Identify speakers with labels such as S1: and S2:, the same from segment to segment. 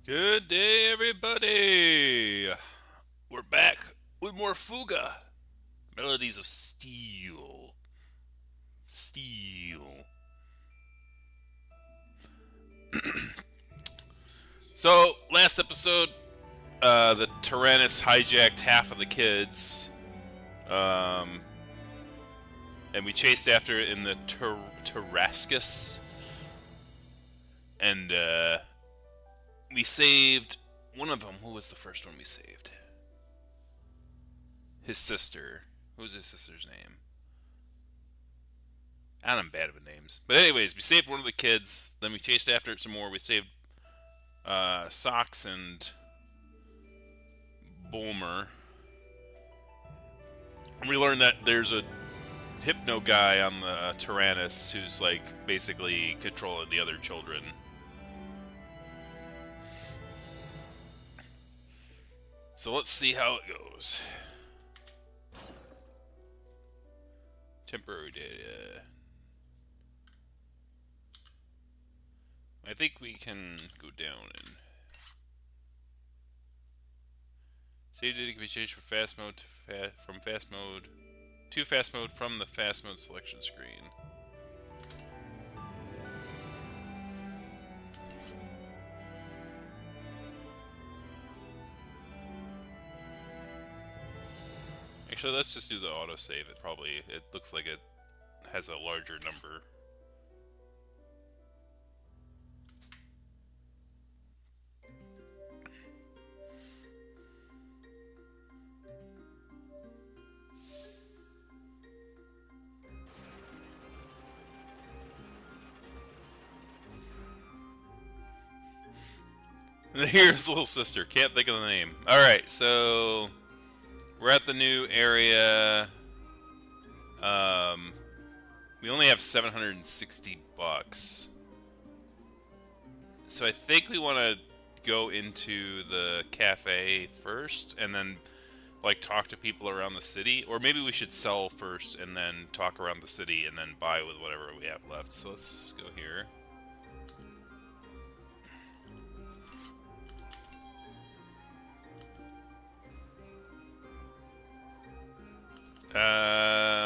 S1: Good day, everybody. We're back with more Fuga. Melodies of Steel. Steel. So, last episode, the Tyrannus hijacked half of the kids, um, and we chased after it in the Tarascus, and we saved one of them. Who was the first one we saved? His sister. What was his sister's name? I'm bad with names. But anyways, we saved one of the kids. Then we chased after it some more. We saved Socks and Bulmer. And we learned that there's a hypno guy on the Tyrannus who's like basically controlling the other children. So let's see how it goes. Temporary data. I think we can go down and save data can be changed from fast mode to fast mode from the fast mode selection screen. Actually, let's just do the autosave. It looks like it has a larger number. And here's little sister. Can't think of the name. Alright, so we're at the new area. We only have 760 bucks. So I think we want to go into the cafe first and then like talk to people around the city, or maybe we should sell first and then talk around the city and then buy with whatever we have left. So let's go here.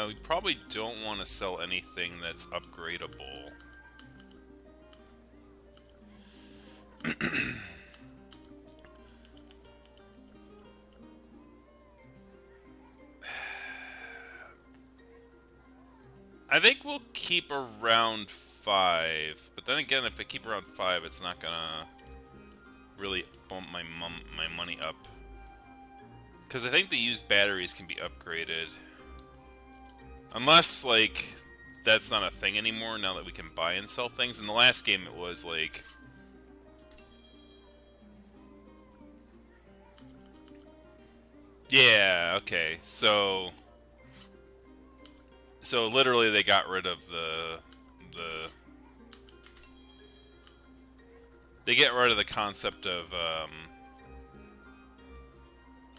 S1: We probably don't want to sell anything that's upgradable. I think we'll keep around 5, but then again, if I keep around 5, it's not gonna really bump my money up. Because I think the used batteries can be upgraded. Unless, like, that's not a thing anymore now that we can buy and sell things. In the last game, it was, like... Yeah, okay, so... So, literally, they got rid of the... They get rid of the concept of,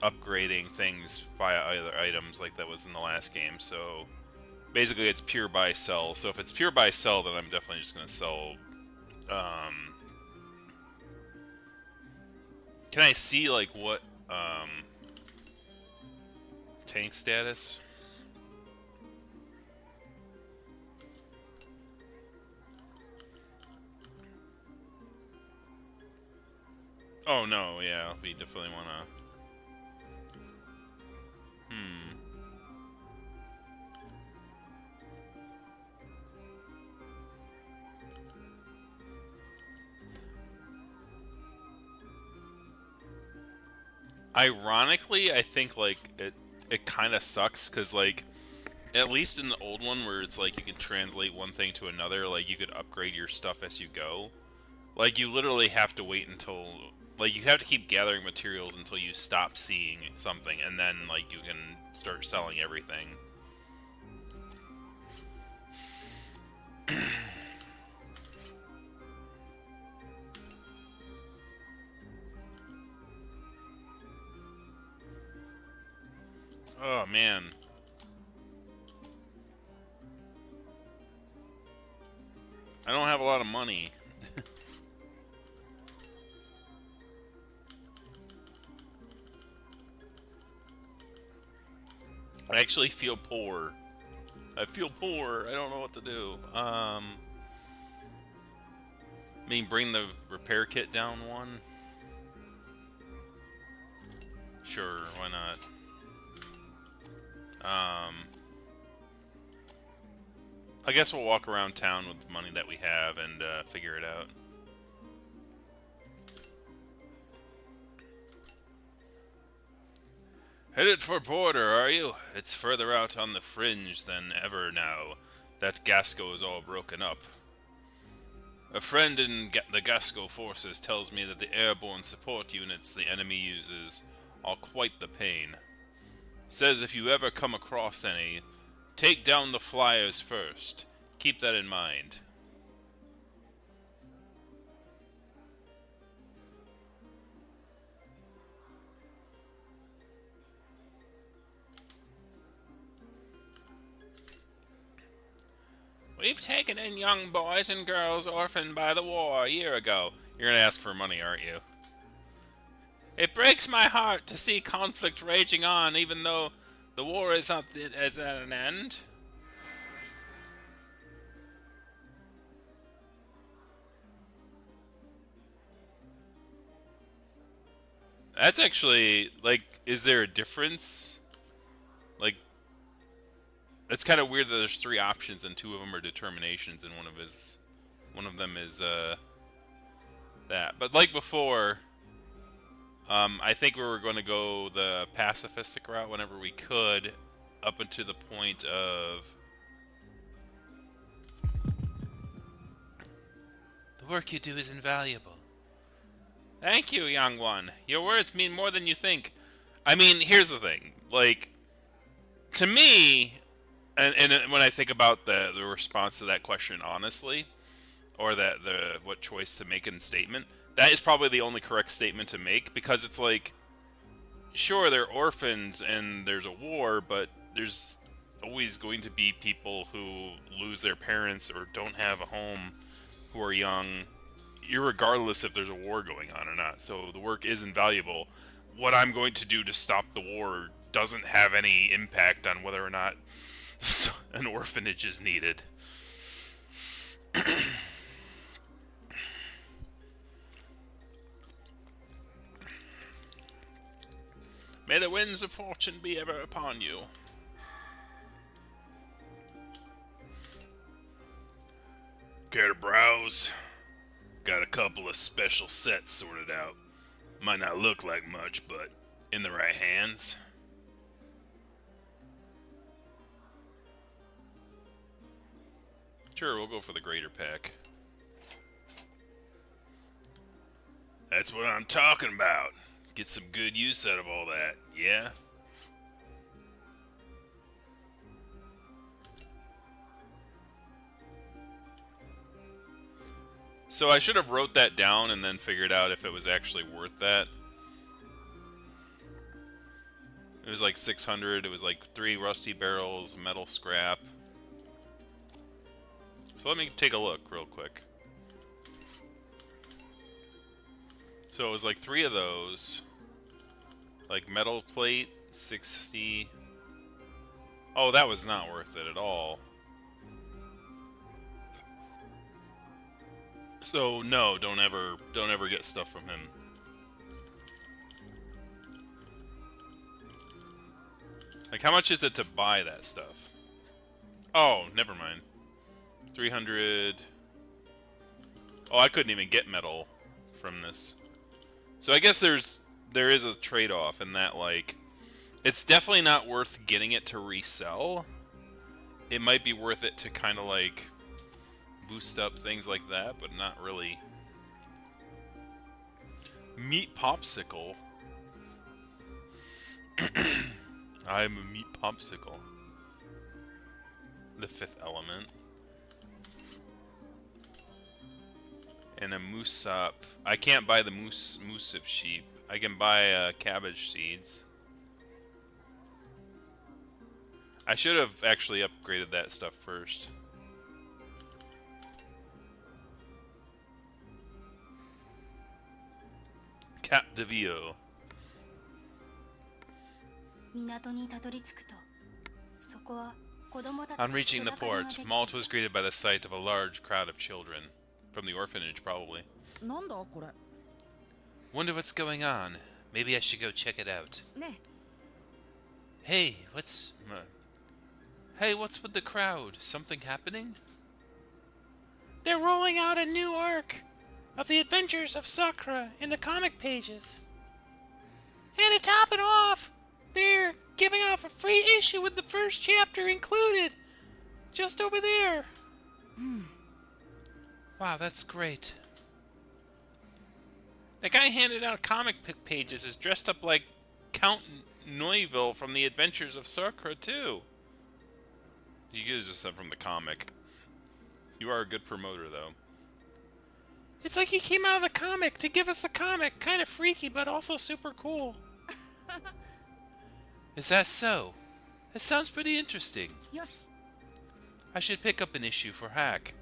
S1: upgrading things via other items like that was in the last game, so... Basically, it's pure buy sell. So if it's pure buy sell, then I'm definitely just gonna sell. Can I see like what tank status? Oh no, yeah, we definitely wanna. Hmm. Ironically, I think like it kind of sucks because like at least in the old one where it's like you can translate one thing to another, like you could upgrade your stuff as you go. Like you literally have to wait until like you have to keep gathering materials until you stop seeing something, and then like you can start selling everything. Oh man. I don't have a lot of money. I actually feel poor. I feel poor. I don't know what to do. I mean, bring the repair kit down one. Sure, why not? I guess we'll walk around town with the money that we have and figure it out. Headed for border, are you? It's further out on the fringe than ever now. That Gasco is all broken up. A friend in the Gasco forces tells me that the airborne support units the enemy uses are quite the pain. Says if you ever come across any, take down the flyers first. Keep that in mind. We've taken in young boys and girls orphaned by the war a year ago. You're gonna ask for money, aren't you? It breaks my heart to see conflict raging on, even though the war is at an end. That's actually, like, is there a difference? Like, it's kind of weird that there's 3 options and 2 of them are determinations, and one of them is that. But like before, I think we were going to go the pacifistic route whenever we could, up until the point of the work you do is invaluable. Thank you, young one. Your words mean more than you think. I mean, here's the thing. Like, to me, and when I think about the response to that question honestly, or what choice to make in statement, that is probably the only correct statement to make, because it's like, sure, they're orphans and there's a war, but there's always going to be people who lose their parents or don't have a home, who are young, irregardless if there's a war going on or not. So the work is invaluable. What I'm going to do to stop the war doesn't have any impact on whether or not an orphanage is needed. May the winds of fortune be ever upon you. Care to browse? Got a couple of special sets sorted out. Might not look like much, but in the right hands. Sure, we'll go for the greater pack. That's what I'm talking about. Get some good use out of all that, yeah? So I should have wrote that down and then figured out if it was actually worth that. It was like 600, it was like 3 rusty barrels, metal scrap. So let me take a look real quick. So it was like 3 of those. Like metal plate, 60. Oh, that was not worth it at all. So no, don't ever get stuff from him. Like, how much is it to buy that stuff? Oh, never mind. 300. Oh, I couldn't even get metal from this. So I guess there is a trade-off in that, like, it's definitely not worth getting it to resell. It might be worth it to kind of like boost up things like that, but not really. Meat popsicle. I'm a meat popsicle. The 5th element. And a moosop. I can't buy the moosip sheep. I can buy cabbage seeds. I should have actually upgraded that stuff first. Cap de Vio.
S2: 港にたどり着くと
S1: On reaching the port, Malt was greeted by the sight of a large crowd of children. From the orphanage, probably. Wonder what's going on. Maybe I should go check it out. Hey, what's with the crowd? Something happening?
S2: They're rolling out a new arc of the Adventures of Sakura in the comic pages. And to top it off, they're giving off a free issue with the first chapter included. Just over there.
S1: Wow, that's great.
S2: The guy handed out comic pages is dressed up like Count Noiville from the Adventures of Sakura, too.
S1: You guys just said from the comic. You are a good promoter, though.
S2: It's like he came out of the comic to give us the comic. Kind of freaky, but also super cool.
S1: Is that so? That sounds pretty interesting. Yes. I should pick up an issue for Hack.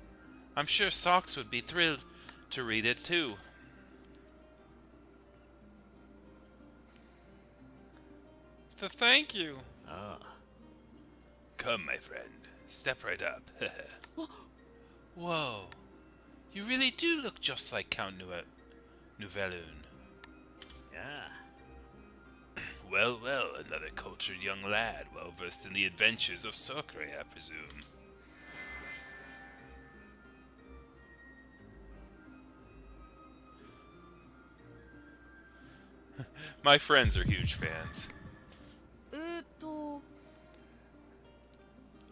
S1: I'm sure Socks would be thrilled to read it, too.
S2: Thank you.
S1: Come, my friend. Step right up. Whoa. You really do look just like Count Nouvelloon.
S3: Yeah.
S1: Well, another cultured young lad, well versed in the adventures of Sakura, I presume. My friends are huge fans.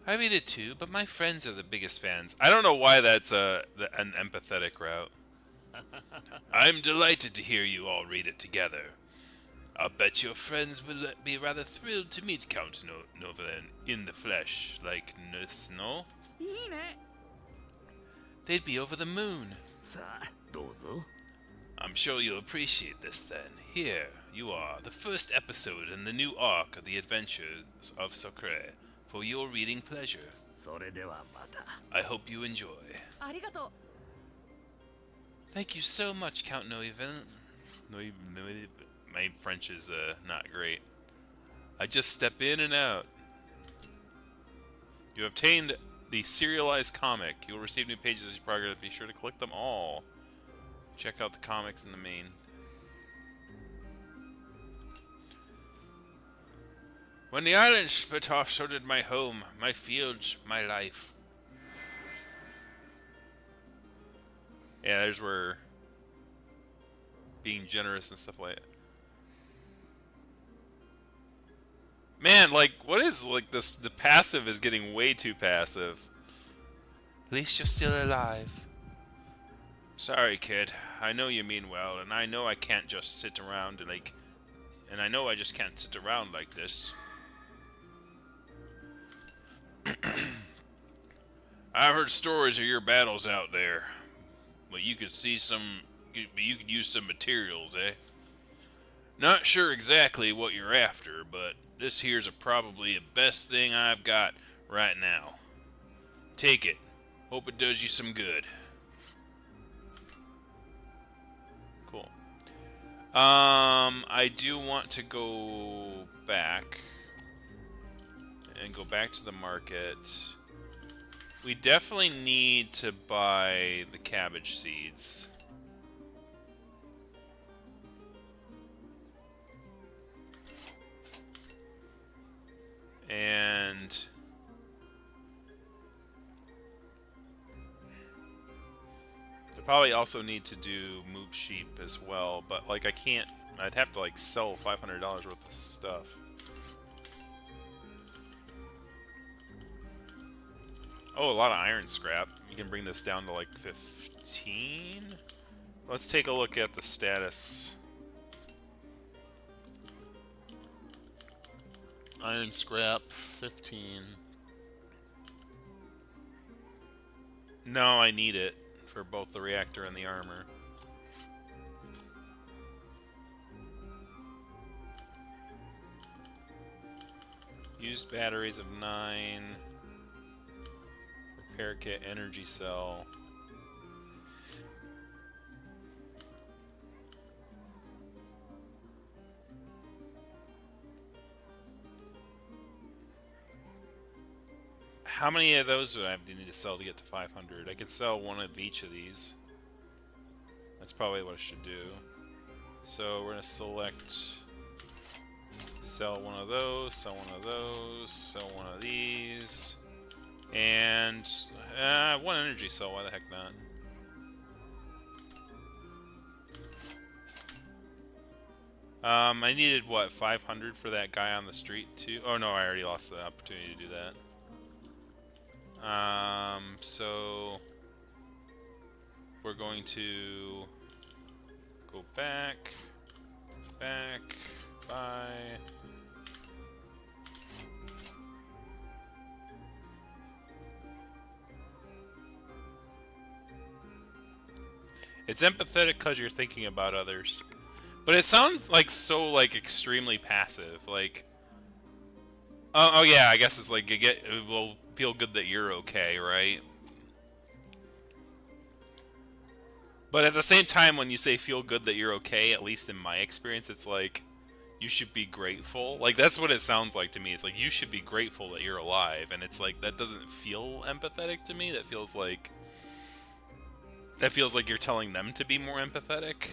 S1: I read it too, but my friends are the biggest fans. I don't know why that's an empathetic route. I'm delighted to hear you all read it together. I'll bet your friends will be rather thrilled to meet Count Nouvelloon in the flesh, like Nurse, no? They'd be over the moon. I'm sure you'll appreciate this then. Here you are, the first episode in the new arc of the Adventures of Sakura, for your reading pleasure. I hope you enjoy. Thank you so much, Count Nouvelloon. My French is not great. I just step in and out. You obtained the serialized comic. You'll receive new pages as you progress. Be sure to collect them all. Check out the comics in the main. When the island split off, so did my home, my fields, my life. Yeah, there's where being generous and stuff like that. Man, like, what is, like, this? The passive is getting way too passive. At least you're still alive. Sorry, kid. I know you mean well, and I know I can't just sit around and, like... And I know I just can't sit around like this. I've heard stories of your battles out there. But you could see some... You could use some materials, eh? Not sure exactly what you're after, but this here's probably the best thing I've got right now. Take it. Hope it does you some good. Cool. I do want to go back and go back to the market. We definitely need to buy the cabbage seeds. And I probably also need to do move sheep as well, but like I can't, I'd have to like sell $500 worth of stuff. Oh, a lot of iron scrap. You can bring this down to like 15. Let's take a look at the status. Iron scrap, 15. No, I need it for both the reactor and the armor. Used batteries of 9. Repair kit, energy cell. How many of those would I need to sell to get to 500? I could sell one of each of these. That's probably what I should do. So we're gonna select, sell one of those, sell one of those, sell one of these, and one energy cell. Why the heck not? I needed what, 500 for that guy on the street too? Oh no, I already lost the opportunity to do that. So we're going to go back, buy. It's empathetic because you're thinking about others. But it sounds like so like extremely passive. Like, oh yeah, I guess it's like it will feel good that you're okay, right? But at the same time, when you say feel good that you're okay, at least in my experience, it's like you should be grateful. Like that's what it sounds like to me. It's like you should be grateful that you're alive, and it's like that doesn't feel empathetic to me. That feels like you're telling them to be more empathetic.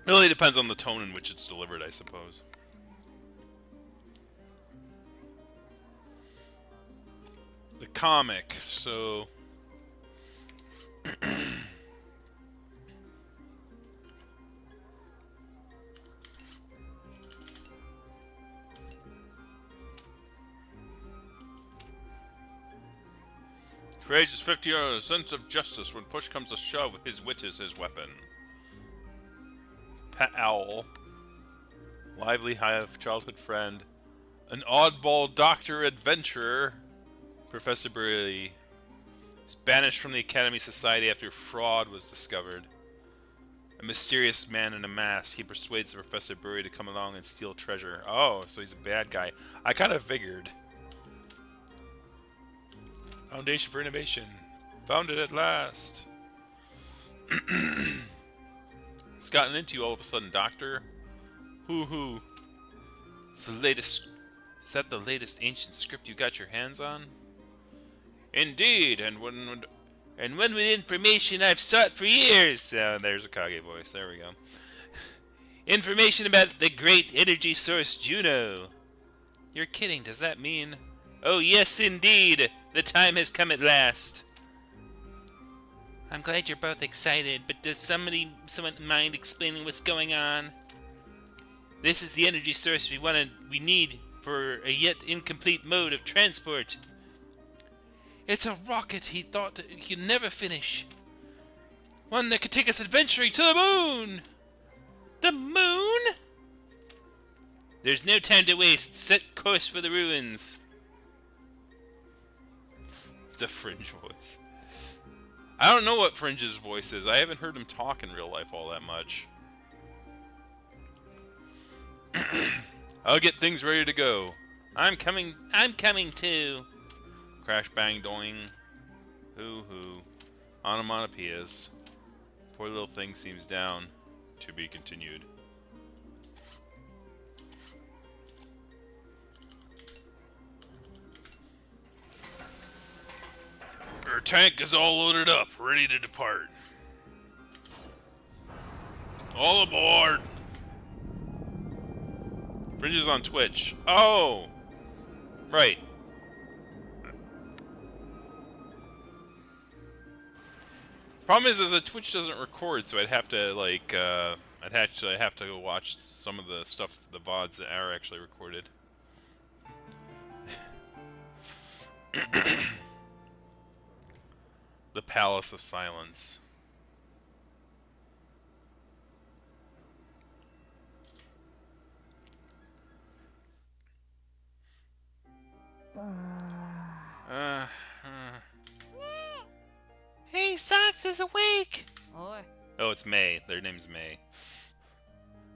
S1: It really depends on the tone in which it's delivered, I suppose. The comic, so Courageous 50 a sense of justice. When push comes to shove, his wit is his weapon. Pet owl. Lively hive childhood friend. An oddball doctor adventurer. Professor Burley is banished from the Academy Society after fraud was discovered. A mysterious man in a mask. He persuades Professor Burley to come along and steal treasure. Oh, so he's a bad guy. I kind of figured. Foundation for Innovation. Found it at last. It's gotten into you all of a sudden, Doctor. Hoo-hoo. It's the latest... Is that the latest ancient script you got your hands on? Indeed, and when with information I've sought for years. There's a Kage voice. There we go. Information about the great energy source Juno. You're kidding. Does that mean? Oh yes, indeed. The time has come at last. I'm glad you're both excited, but does someone mind explaining what's going on? This is the energy source we need for a yet incomplete mode of transport. It's a rocket he thought he could never finish. One that could take us adventuring to the moon! The moon? There's no time to waste. Set course for the ruins. It's a Fringe voice. I don't know what Fringe's voice is. I haven't heard him talk in real life all that much. I'll get things ready to go. I'm coming too. Crash bang doing. Hoo hoo. Onomatopoeias. Poor little thing seems down. To be continued. Our tank is all loaded up, ready to depart. All aboard! Fringe is on Twitch. Oh! Right. Problem is that Twitch doesn't record, so I'd have to, like, I'd actually have to go watch some of the stuff, the VODs that are actually recorded. The Palace of Silence.
S2: Hey, Socks is awake!
S1: Oh, it's May. Their name's May.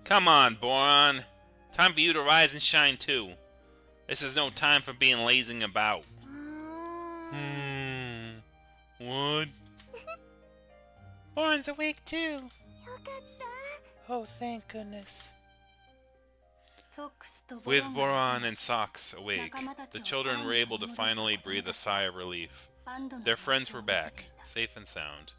S1: Come on, Boron. Time for you to rise and shine, too. This is no time for being lazing about. What?
S2: Boron's awake too. Oh, thank goodness.
S1: With Boron and Socks awake, the children were able to finally breathe a sigh of relief. Their friends were back, safe and sound.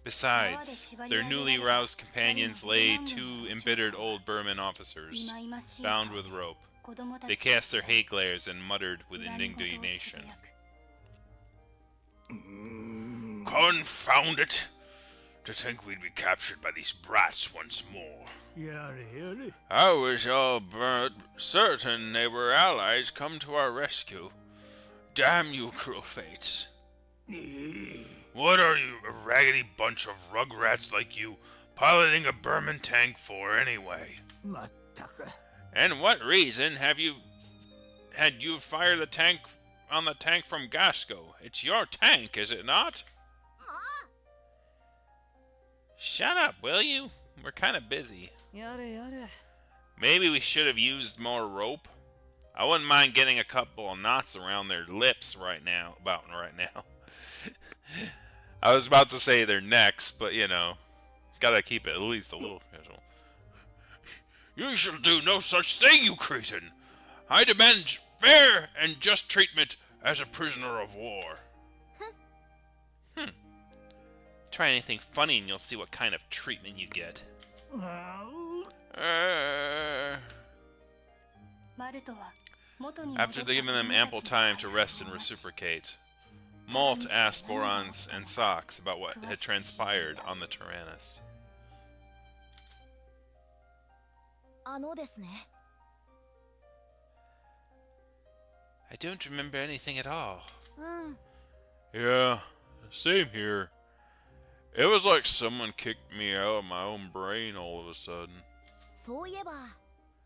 S1: Besides, their newly roused companions lay two embittered old Burman officers, bound with rope. They cast their hate glares and muttered with indignation. Confound it! To think we'd be captured by these brats once more. I was all but certain they were allies come to our rescue. Damn you, cruel fates. What are you, a raggedy bunch of rugrats like you, piloting a Burman tank for anyway? And what reason had you fired the tank on the tank from Gasco? It's your tank, is it not? Shut up, will you? We're kind of busy. Maybe we should have used more rope. I wouldn't mind getting a couple of knots around their lips right now. I was about to say their necks, but you know, gotta keep it at least a little casual. You shall do no such thing, you cretin! I demand fair and just treatment as a prisoner of war. Try anything funny and you'll see what kind of treatment you get. After giving them ample time to rest and reciprocate, Malt asked Boron and Socks about what had transpired on the Tyrannus. I don't remember anything at all. Yeah, same here. It was like someone kicked me out of my own brain all of a sudden.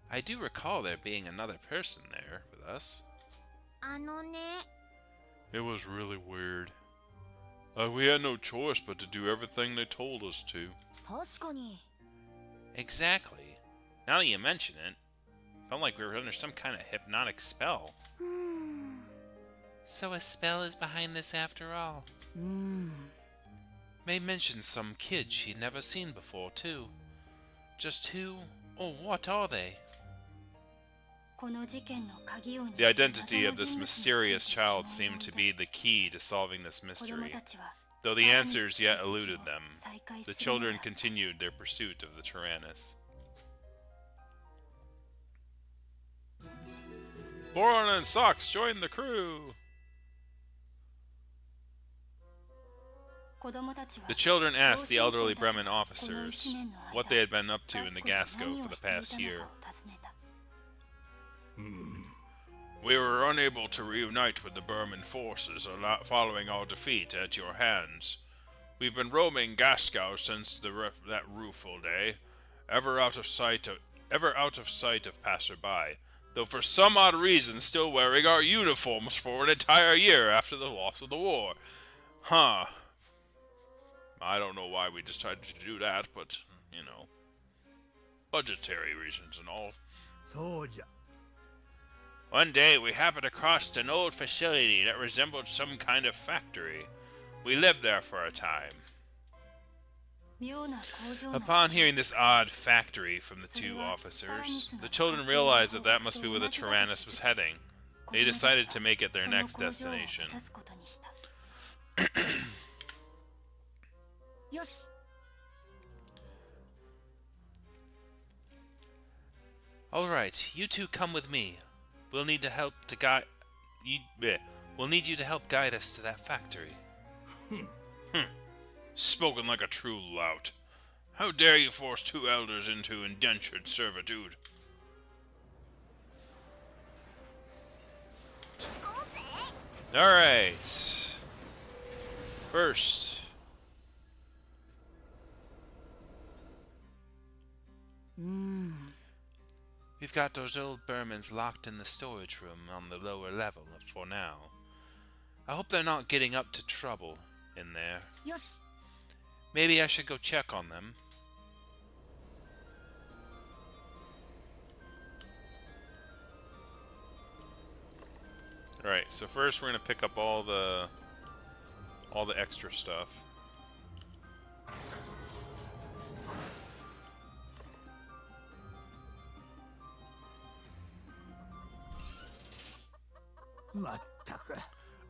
S1: I do recall there being another person there with us. It was really weird. We had no choice but to do everything they told us to. Exactly. Now that you mention it, felt like we were under some kind of hypnotic spell. So a spell is behind this after all. May mention some kid she'd never seen before, too. Just who or what are they? The identity of this mysterious child seemed to be the key to solving this mystery. Though the answers yet eluded them, the children continued their pursuit of the Tyrannus. Boron and Socks joined the crew! The children asked the elderly Bremen officers what they had been up to in the Gasco for the past year. We were unable to reunite with the Burman forces following our defeat at your hands. We've been roaming Gasco since that rueful day, ever out of sight of passerby, though for some odd reason still wearing our uniforms for an entire year after the loss of the war. I don't know why we decided to do that, but, you know, budgetary reasons and all. One day we happened across an old facility that resembled some kind of factory. We lived there for a time. Upon hearing this odd factory from the two officers, the children realized that that must be where the Tyrannus was heading. They decided to make it their next destination. Alright, you two come with me. We'll need to help to guide We'll need you to help guide us to that factory. Spoken like a true lout. How dare you force two elders into indentured servitude? Alright. First, we've got those old Burmans locked in the storage room on the lower level for now. I hope they're not getting up to trouble in there. Maybe I should go check on them. Alright, so first we're gonna pick up all the extra stuff.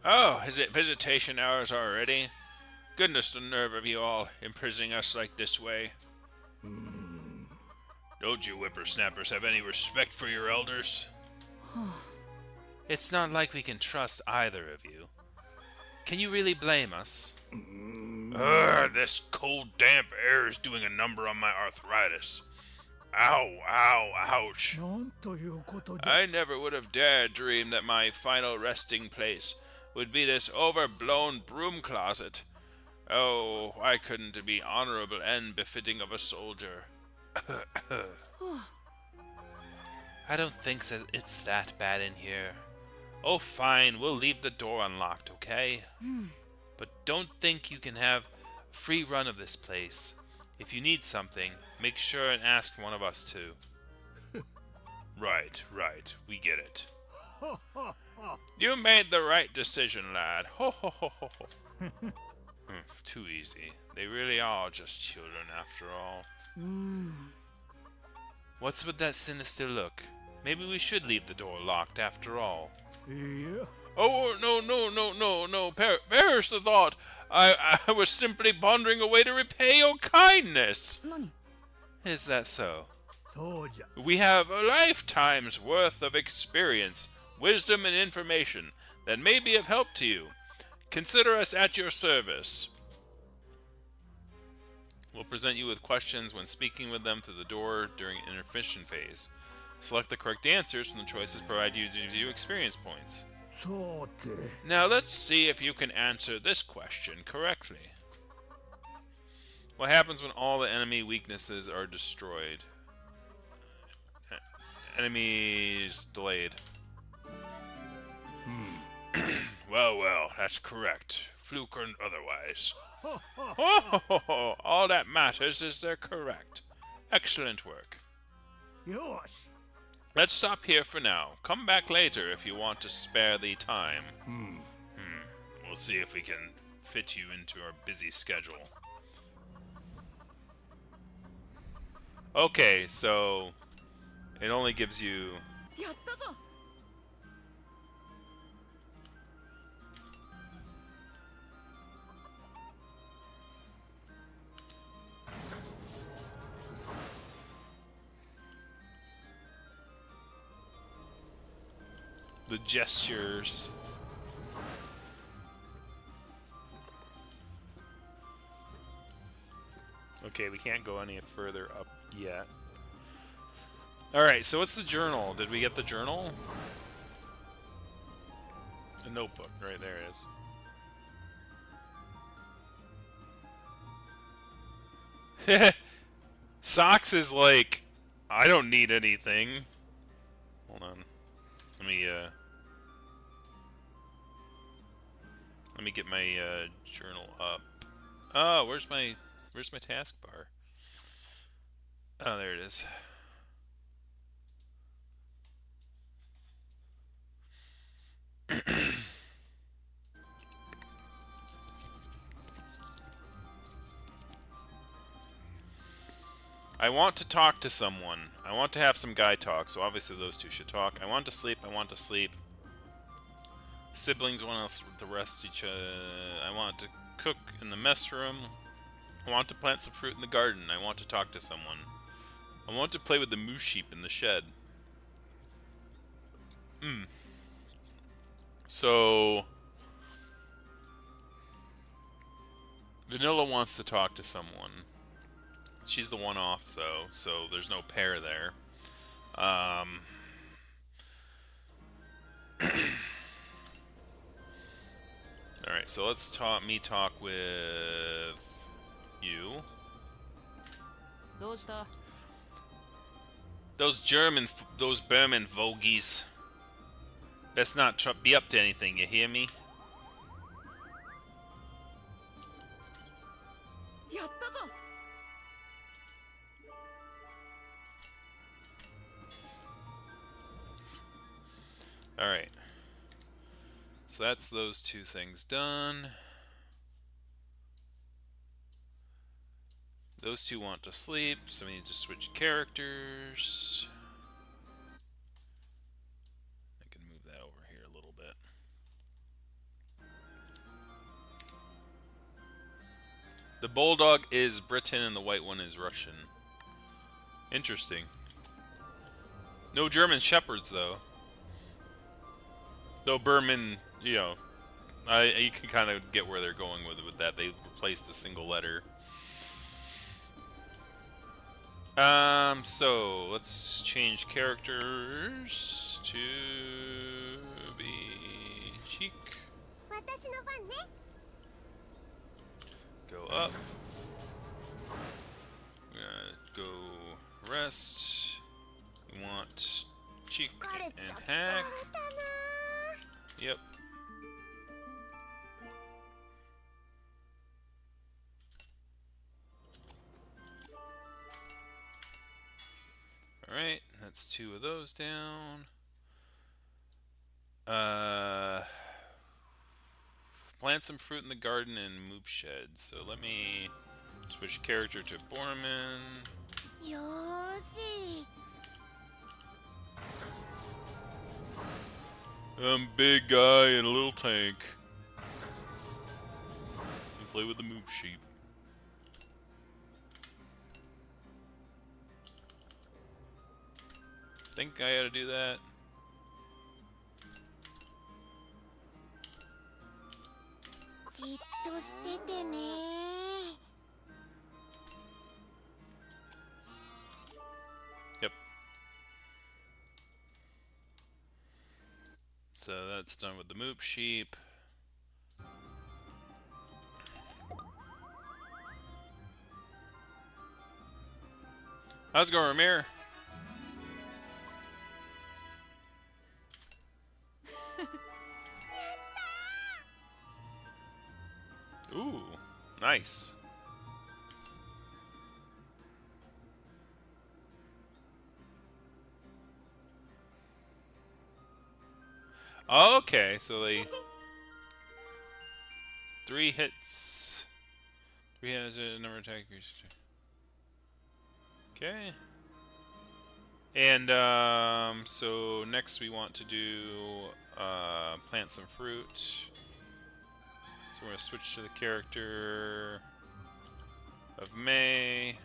S1: Oh, is it visitation hours already? Goodness, the nerve of you all, imprisoning us like this way. Don't you whippersnappers have any respect for your elders? It's not like we can trust either of you. Can you really blame us? This cold, damp air is doing a number on my arthritis. Ow, ow, ouch. I never would have dared dream that my final resting place would be this overblown broom closet. Oh, why couldn't it be honorable and befitting of a soldier? I don't think it's that bad in here. Oh, fine, we'll leave the door unlocked, okay? But don't think you can have a free run of this place. If you need something, make sure and ask one of us to. Right, we get it. You made the right decision, lad. Ho ho ho ho ho. Too easy. They really are just children after all. What's with that sinister look? Maybe we should leave the door locked after all. Oh, no. Perish the thought. I was simply pondering a way to repay your kindness. Is that so? We have a lifetime's worth of experience, wisdom, and information that may be of help to you. Consider us at your service. We'll present you with questions when speaking with them through the door during intermission phase. Select the correct answers from the choices provided you to view experience points. Now let's see if you can answer this question correctly. What happens when all the enemy weaknesses are destroyed? Enemies delayed. Well, that's correct. Fluke or otherwise. All that matters is they're correct. Excellent work. Let's stop here for now. Come back later if you want to spare the time. We'll see if we can fit you into our busy schedule. Okay, so it only gives you... the gestures. Okay, we can't go any further up yet. Alright, so what's the journal? Did we get the journal? A notebook, right there it is. Socks is like, I don't need anything. Hold on. Let me get my journal up. Oh, where's my taskbar? Oh, there it is. I want to talk to someone. I want to have some guy talk, so obviously those two should talk. I want to sleep. Siblings want to rest each other. I want to cook in the mess room. I want to plant some fruit in the garden. I want to talk to someone. I want to play with the moose sheep in the shed. So... Vanilla wants to talk to someone. She's the one off, though, so there's no pair there. Alright, so let's talk with you. Those Berman Vogies. Best not be up to anything, you hear me? Alright. So that's those two things done. Those two want to sleep, so we need to switch characters. I can move that over here a little bit. The bulldog is Britain and the white one is Russian. Interesting. No German shepherds though. Though Berman, you know, you can kind of get where they're going with that. They replaced a single letter. So let's change characters to be Cheek. Go up. Go rest. We want Cheek and Hack. Yep. Alright, that's 2 of those down. Plant some fruit in the garden and move shed. So let me switch character to Borman. I'm big guy in a little tank. You play with the move sheep. Think I ought to do that. Yep. So that's done with the moop sheep. How's it going, Ramir? Ooh, nice. Okay, so they 3 hits. 3 has a number of attackers. Okay. And so next we want to do plant some fruit. So we're gonna switch to the character of May.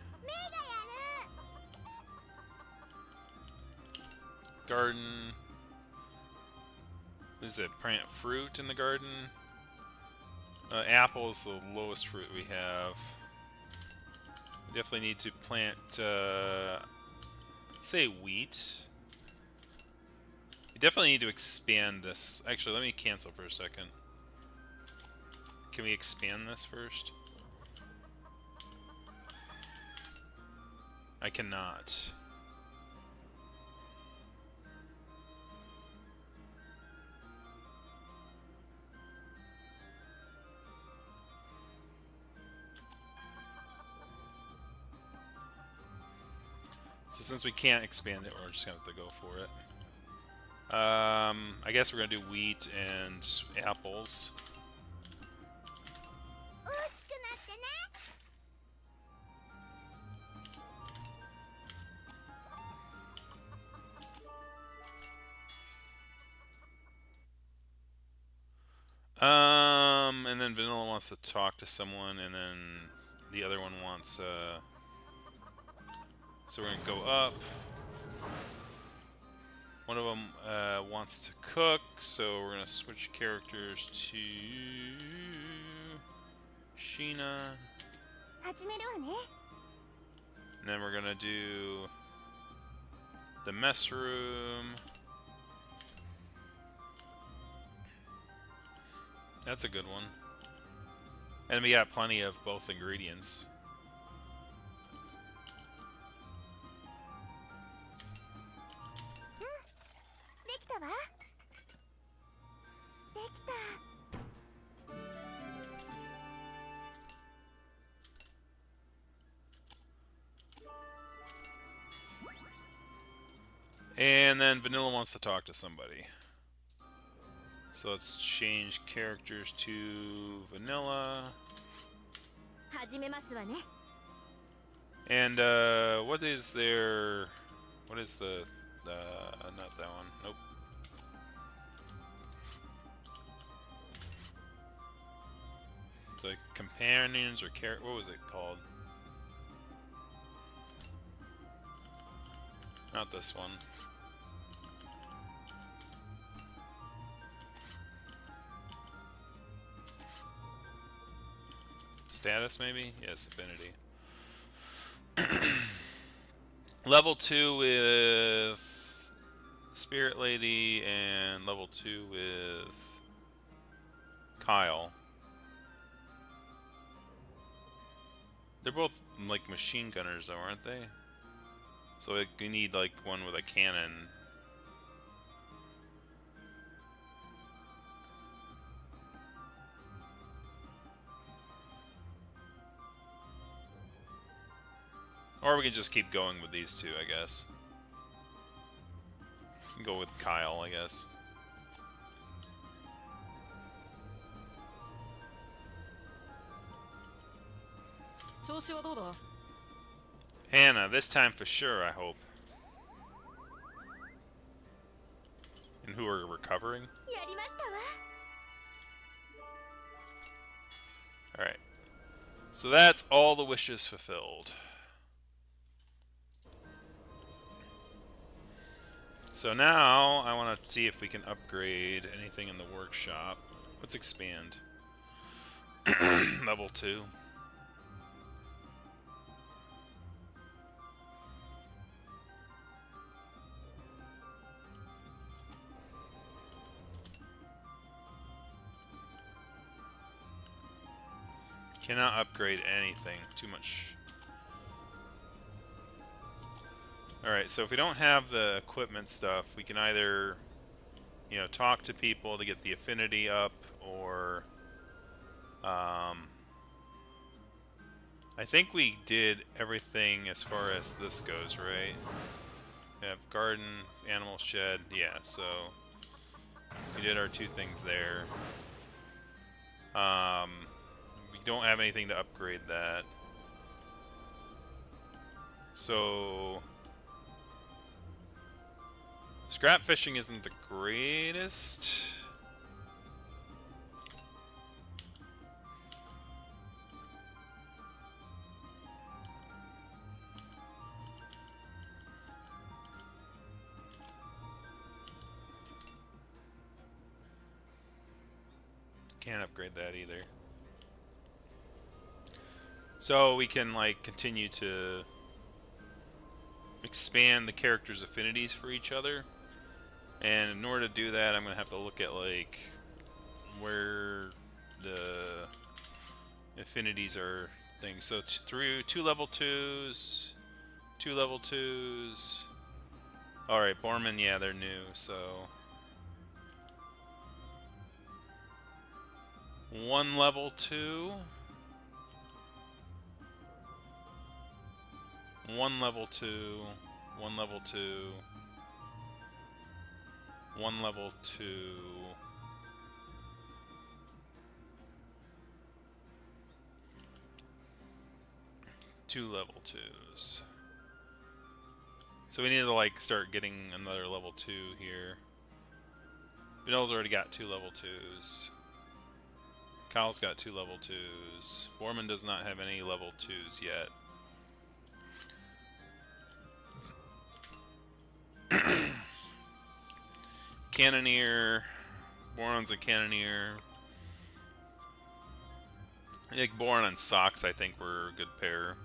S1: Garden. Is it plant fruit in the garden? Apple is the lowest fruit we have. We definitely need to plant, let's say wheat. We definitely need to expand this. Actually, let me cancel for a second. Can we expand this first? I cannot. So since we can't expand it, we're just gonna have to go for it. I guess we're gonna do wheat and apples. And then Vanilla wants to talk to someone, and then the other one wants, so we're gonna go up. One of them wants to cook, so we're gonna switch characters to Sheena. And then we're gonna do the mess room. That's a good one. And we got plenty of both ingredients. And then Vanilla wants to talk to somebody. So let's change characters to Vanilla. And what is their... What is the... not that one. Nope. the companions or what was it called? Not this one. Status, maybe? Yes, affinity. Level 2 with Spirit Lady and level 2 with Kyle. They're both like machine gunners though, aren't they? So you need like one with a cannon. Or we can just keep going with these two, I guess. We can go with Kyle, I guess. Hannah, this time for sure, I hope. And who are recovering? Alright. So that's all the wishes fulfilled. So now, I want to see if we can upgrade anything in the workshop. Let's expand. Level 2. Cannot upgrade anything. Too much. Alright, so if we don't have the equipment stuff, we can either, you know, talk to people to get the affinity up, or, I think we did everything as far as this goes, right? We have garden, animal shed, yeah, so we did our 2 things there. We don't have anything to upgrade that. So scrap fishing isn't the greatest. Can't upgrade that either. So we can like continue to expand the characters' affinities for each other. And in order to do that, I'm going to have to look at like where the affinities are things. So through 2 level 2s, 2 level 2s. Alright, Borman, yeah, they're new, so 1 level 2. 1 level 2. 1 level 2. 1 level 2. 2 level 2s. So we need to like start getting another level 2 here. Vanille's already got 2 level 2s. Kyle's got 2 level 2s. Borman does not have any level 2s yet. Cannoneer. Boron's a Cannoneer. I think Boron and Socks, I think, were a good pair.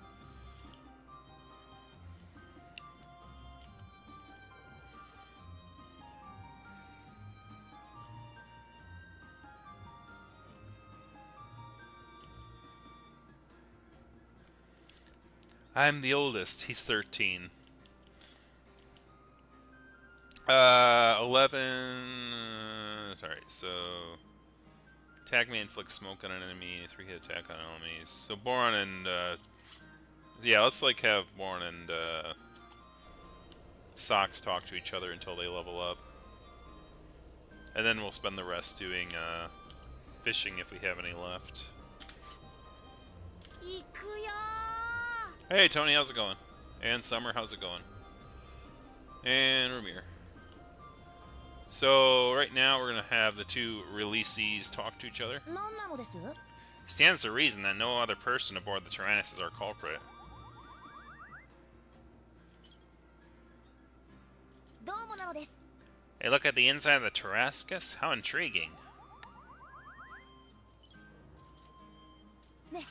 S1: I'm the oldest. He's 13. 11. Sorry, so attack may inflict smoke on an enemy. 3-hit attack on enemies. So Boron and yeah, let's like have Boron and Socks talk to each other until they level up, and then we'll spend the rest doing fishing if we have any left. Hey Tony, how's it going? And Summer, how's it going? And Ramir. So right now we're gonna have the 2 releasees talk to each other. Stands to reason that no other person aboard the Tyrannus is our culprit.
S3: どうもなのです。
S1: Hey, look at the inside of the Tarascus? How intriguing.
S3: ね、ね、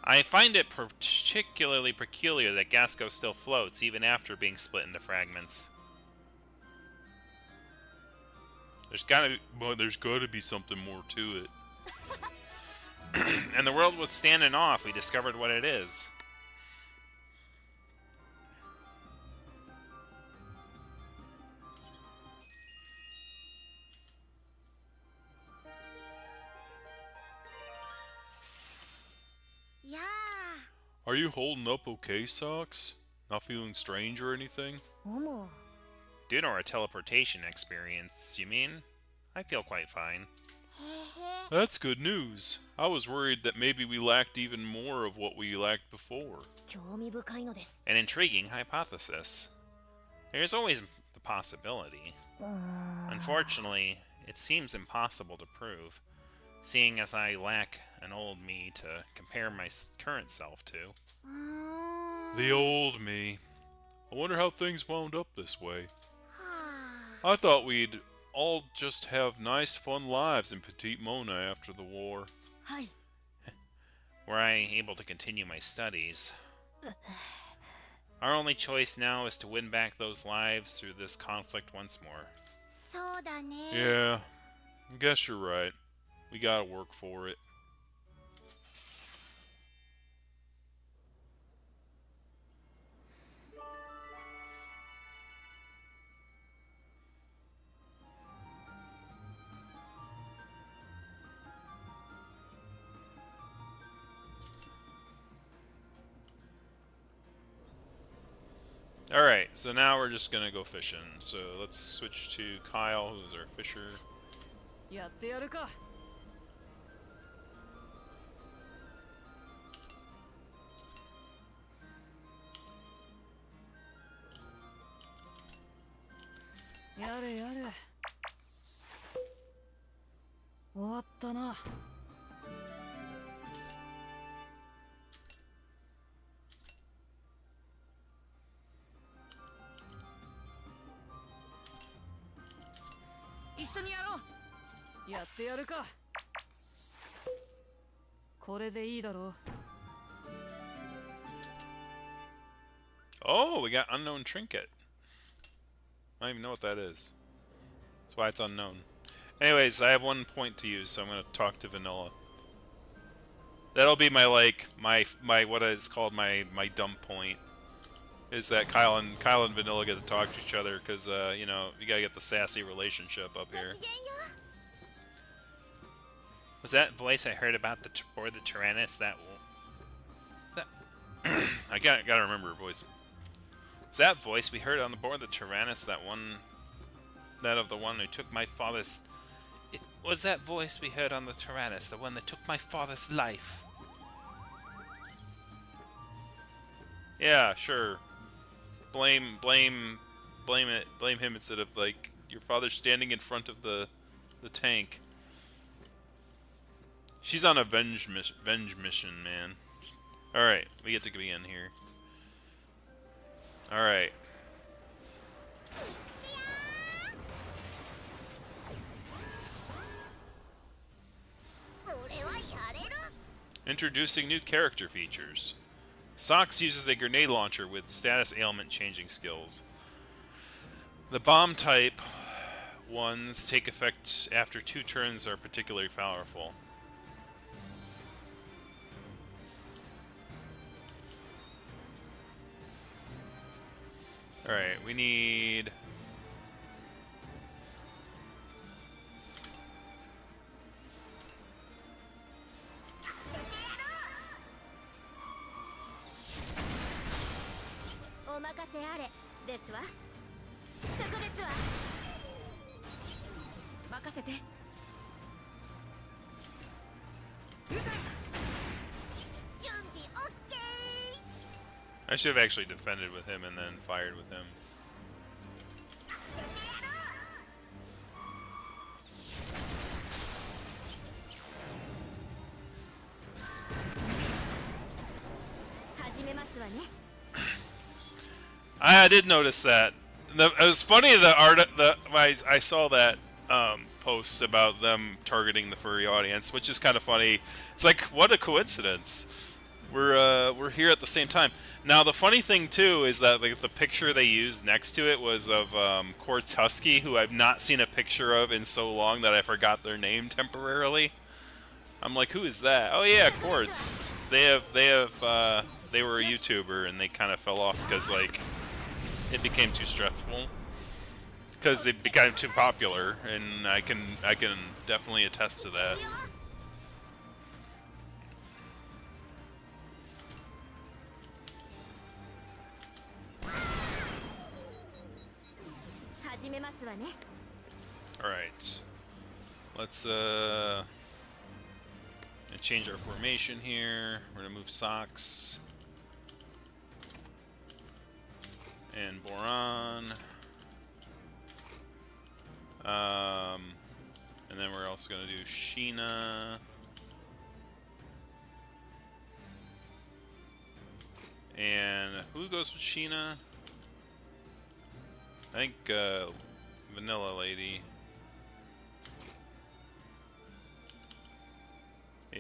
S1: I find it particularly peculiar that Gasco still floats, even after being split into fragments. There's gotta be something more to it. And the world was standing off, we discovered what it is.
S3: Yeah.
S1: Are you holding up okay, Socks? Not feeling strange or anything?
S3: おも。
S1: Due to our teleportation experience, you mean? I feel quite fine.
S3: へへ。
S1: That's good news. I was worried that maybe we lacked even more of what we lacked before.
S3: 興味深いのです。
S1: An intriguing hypothesis. There's always the possibility. Unfortunately, it seems impossible to prove, seeing as I lack an old me to compare my current self to. The old me. I wonder how things wound up this way. I thought we'd all just have nice, fun lives in Petite Mona after the war.
S3: はい。
S1: Were I able to continue my studies. Our only choice now is to win back those lives through this conflict once more.
S3: そうだね。
S1: Yeah, I guess you're right. We gotta work for it. Alright, so now we're just gonna go fishing. So let's switch to Kyle, who's our fisher.
S2: やってやるか。やれやれ。終わったな。 一緒にやろう。やってやるか。これでいいだろう。
S1: Oh, we got unknown trinket. I don't even know what that is. That's why it's unknown. Anyways, I have 1 point to use, so I'm gonna talk to Vanilla. That'll be my my what is called my dump point. Is that Kyle and Vanilla get to talk to each other because you know, you gotta get the sassy relationship up here.
S3: ごきげんよう。
S1: Was that voice I heard about aboard the Tyrannus that I gotta remember her voice. Was that voice we heard on the board the Tyrannus that of the one who took my father's? Was that voice we heard on the Tyrannus the one that took my father's life? Yeah, sure. Blame him instead of like your father standing in front of the tank. She's on a venge mission, man. Alright, we get to begin here. Alright. Introducing new character features. Socks uses a grenade launcher with status ailment changing skills. The bomb type ones take effect after 2 turns are particularly powerful. Alright, we need... I should have actually defended with him and then fired with him.
S3: わね。
S1: I did notice that. It was funny. I saw that post about them targeting the furry audience, which is kind of funny. It's like, what a coincidence. We're here at the same time. Now the funny thing too is that like the picture they used next to it was of Quartz Husky, who I've not seen a picture of in so long that I forgot their name temporarily. I'm like, who is that? Oh yeah, Quartz. They were a YouTuber and they kind of fell off because like it became too stressful. Because they became too popular, and I can definitely attest to that.
S3: 始めますわね。
S1: Alright. Let's change our formation here. We're gonna move Socks. And Boron. And then we're also gonna do Sheena. And who goes with Sheena? I think Vanilla Lady. Yeah.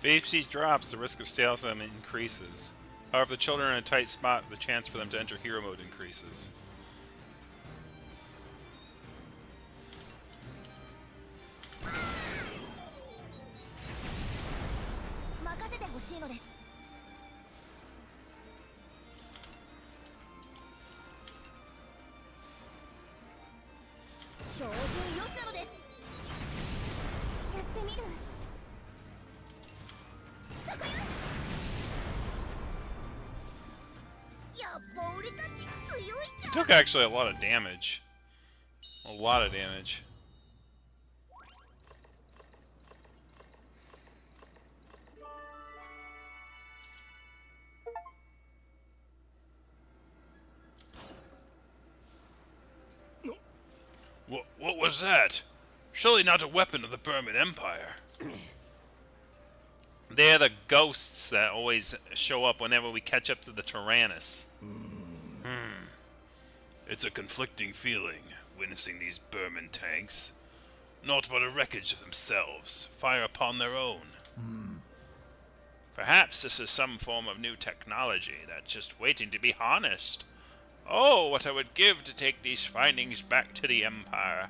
S1: If HP drops, the risk of salesman increases. However, if the children are in a tight spot, the chance for them to enter hero mode increases. Took actually a lot of damage. A lot of damage. What was that? Surely not a weapon of the Burman Empire. They're the ghosts that always show up whenever we catch up to the Tyrannus. It's a conflicting feeling, witnessing these Burman tanks. Naught but a wreckage of themselves, fire upon their own. Perhaps this is some form of new technology that's just waiting to be harnessed. Oh, what I would give to take these findings back to the Empire.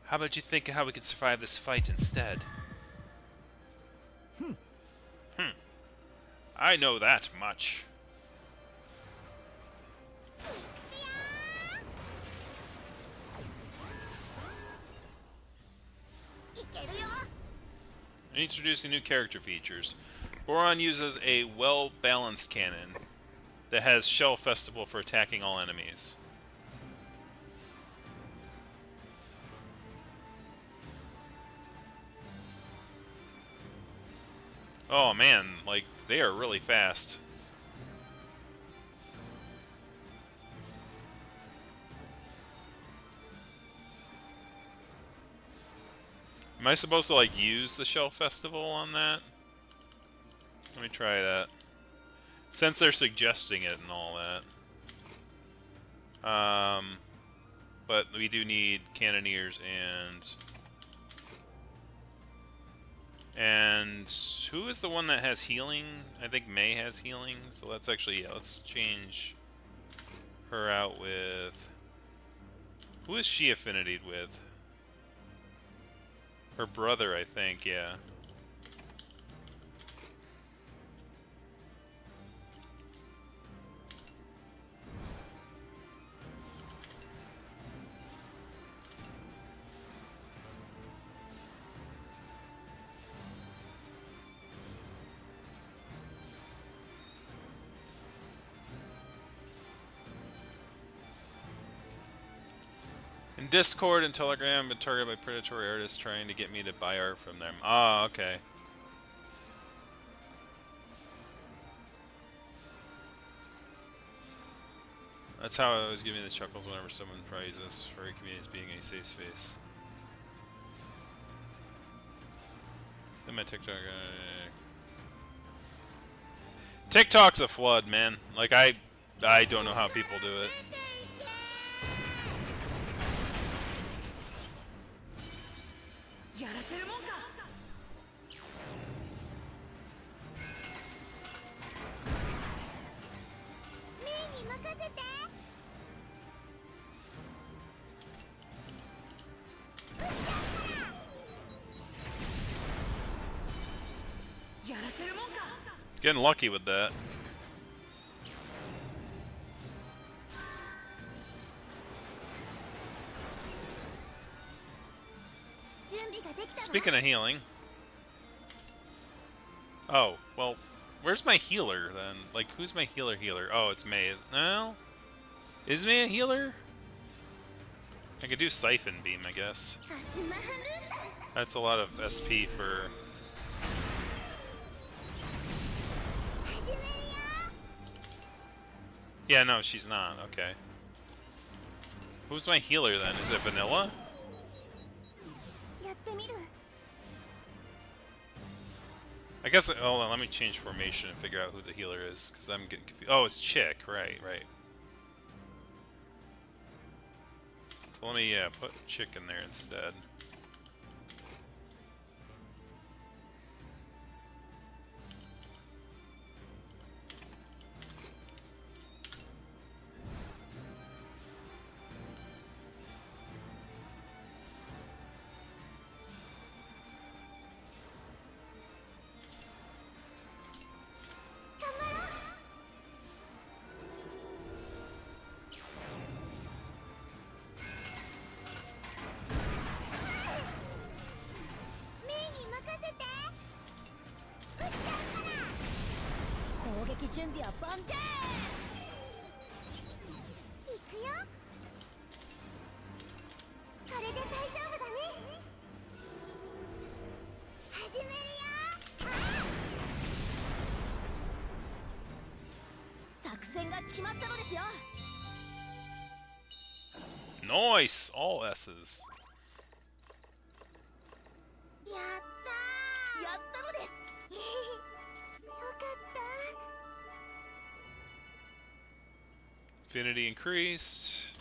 S1: How about you think of how we could survive this fight instead? I know that much. Introducing new character features. Boron uses a well-balanced cannon that has Shell Festival for attacking all enemies. Oh man, like, they are really fast. Am I supposed to, like, use the Shell Festival on that? Let me try that. Since they're suggesting it and all that. But we do need Cannoneers and who is the one that has healing? I think May has healing, so let's actually, yeah, let's change her out with Who is she affinitied with? Her brother, I think, yeah. In Discord and Telegram, I've been targeted by predatory artists trying to get me to buy art from them. Ah, okay. That's how I always give me the chuckles whenever someone praises furry community as being a safe space. Then my TikTok. TikTok's a flood, man. Like I don't know how people do it. Getting lucky with that. Speaking of healing. Oh, well, where's my healer then? Like, who's my healer? Oh, it's May. No? Is May a healer? I could do Siphon Beam, I guess. That's a lot of SP for... Yeah, no, she's not. Okay. Who's my healer then? Is it Vanilla? I guess. Hold on, let me change formation and figure out who the healer is, because I'm getting confused. Oh, it's Chick. Right, right. So let me put Chick in there instead. Nice! All S's. Affinity increased.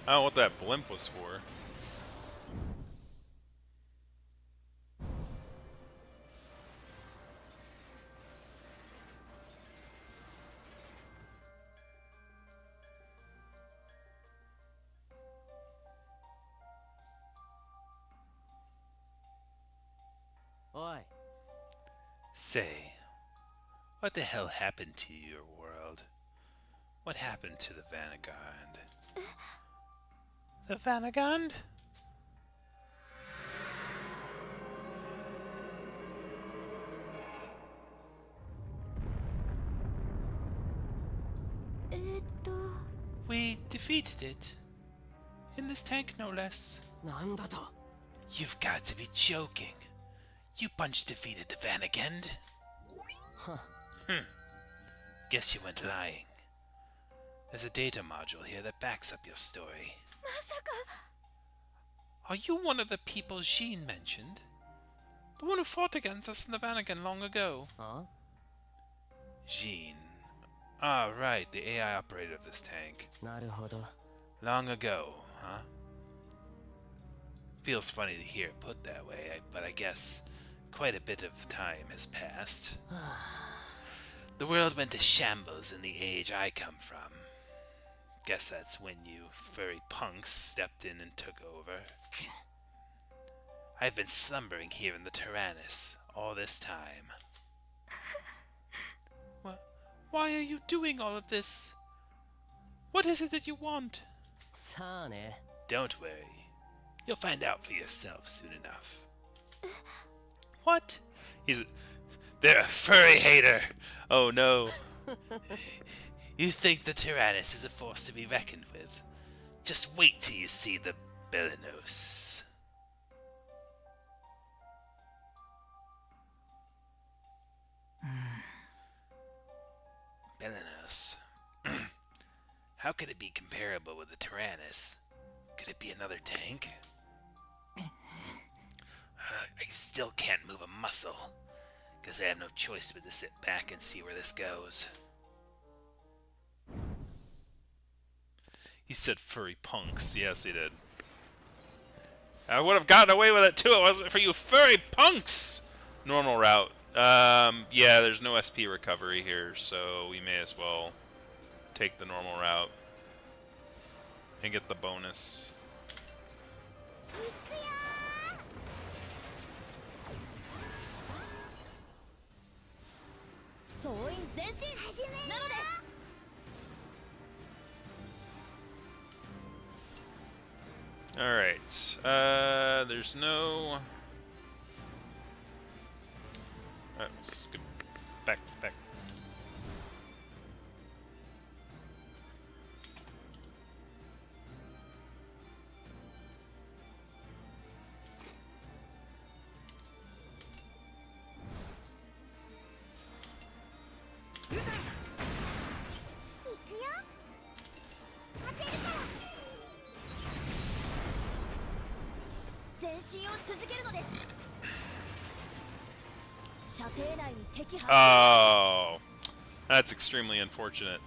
S1: I don't know what that blimp was for.
S4: Oi.
S1: Say, what the hell happened to your world? What happened to the Vanguard?
S2: The Vanagond? We defeated it. In this tank, no less.
S4: なんだと
S2: You've got to be joking. You bunch defeated the Vanagond?
S4: Huh.
S2: Guess you weren't lying. There's a data module here that backs up your story. Are you one of the people Jean mentioned? The one who fought against us in the Vanagon long ago?
S4: Huh?
S2: Jean. Ah, right, the AI operator of this tank.
S4: なるほど
S2: Long ago, huh?
S1: Feels funny to hear it put that way, but I guess quite a bit of time has passed. The world went to shambles in the age I come from. Guess that's when you furry punks stepped in and took over. I've been slumbering here in the Tyrannus all this time.
S2: Why are you doing all of this? What is it that you want?
S4: さあね
S1: Don't worry. You'll find out for yourself soon enough.
S2: What?
S1: They're a furry hater! Oh no. You think the Tyrannus is a force to be reckoned with? Just wait till you see the Belenos. Belenos. How could it be comparable with the Tyrannus? Could it be another tank? I still can't move a muscle. Guess I have no choice but to sit back and see where this goes. He said furry punks. Yes, he did. I would have gotten away with it too if it wasn't for you furry punks! Normal route. Yeah, there's no SP recovery here, so we may as well take the normal route and get the bonus.
S3: 総員前進始めるメロです
S1: Alright, there's no... skip. Back. Oh, that's extremely unfortunate.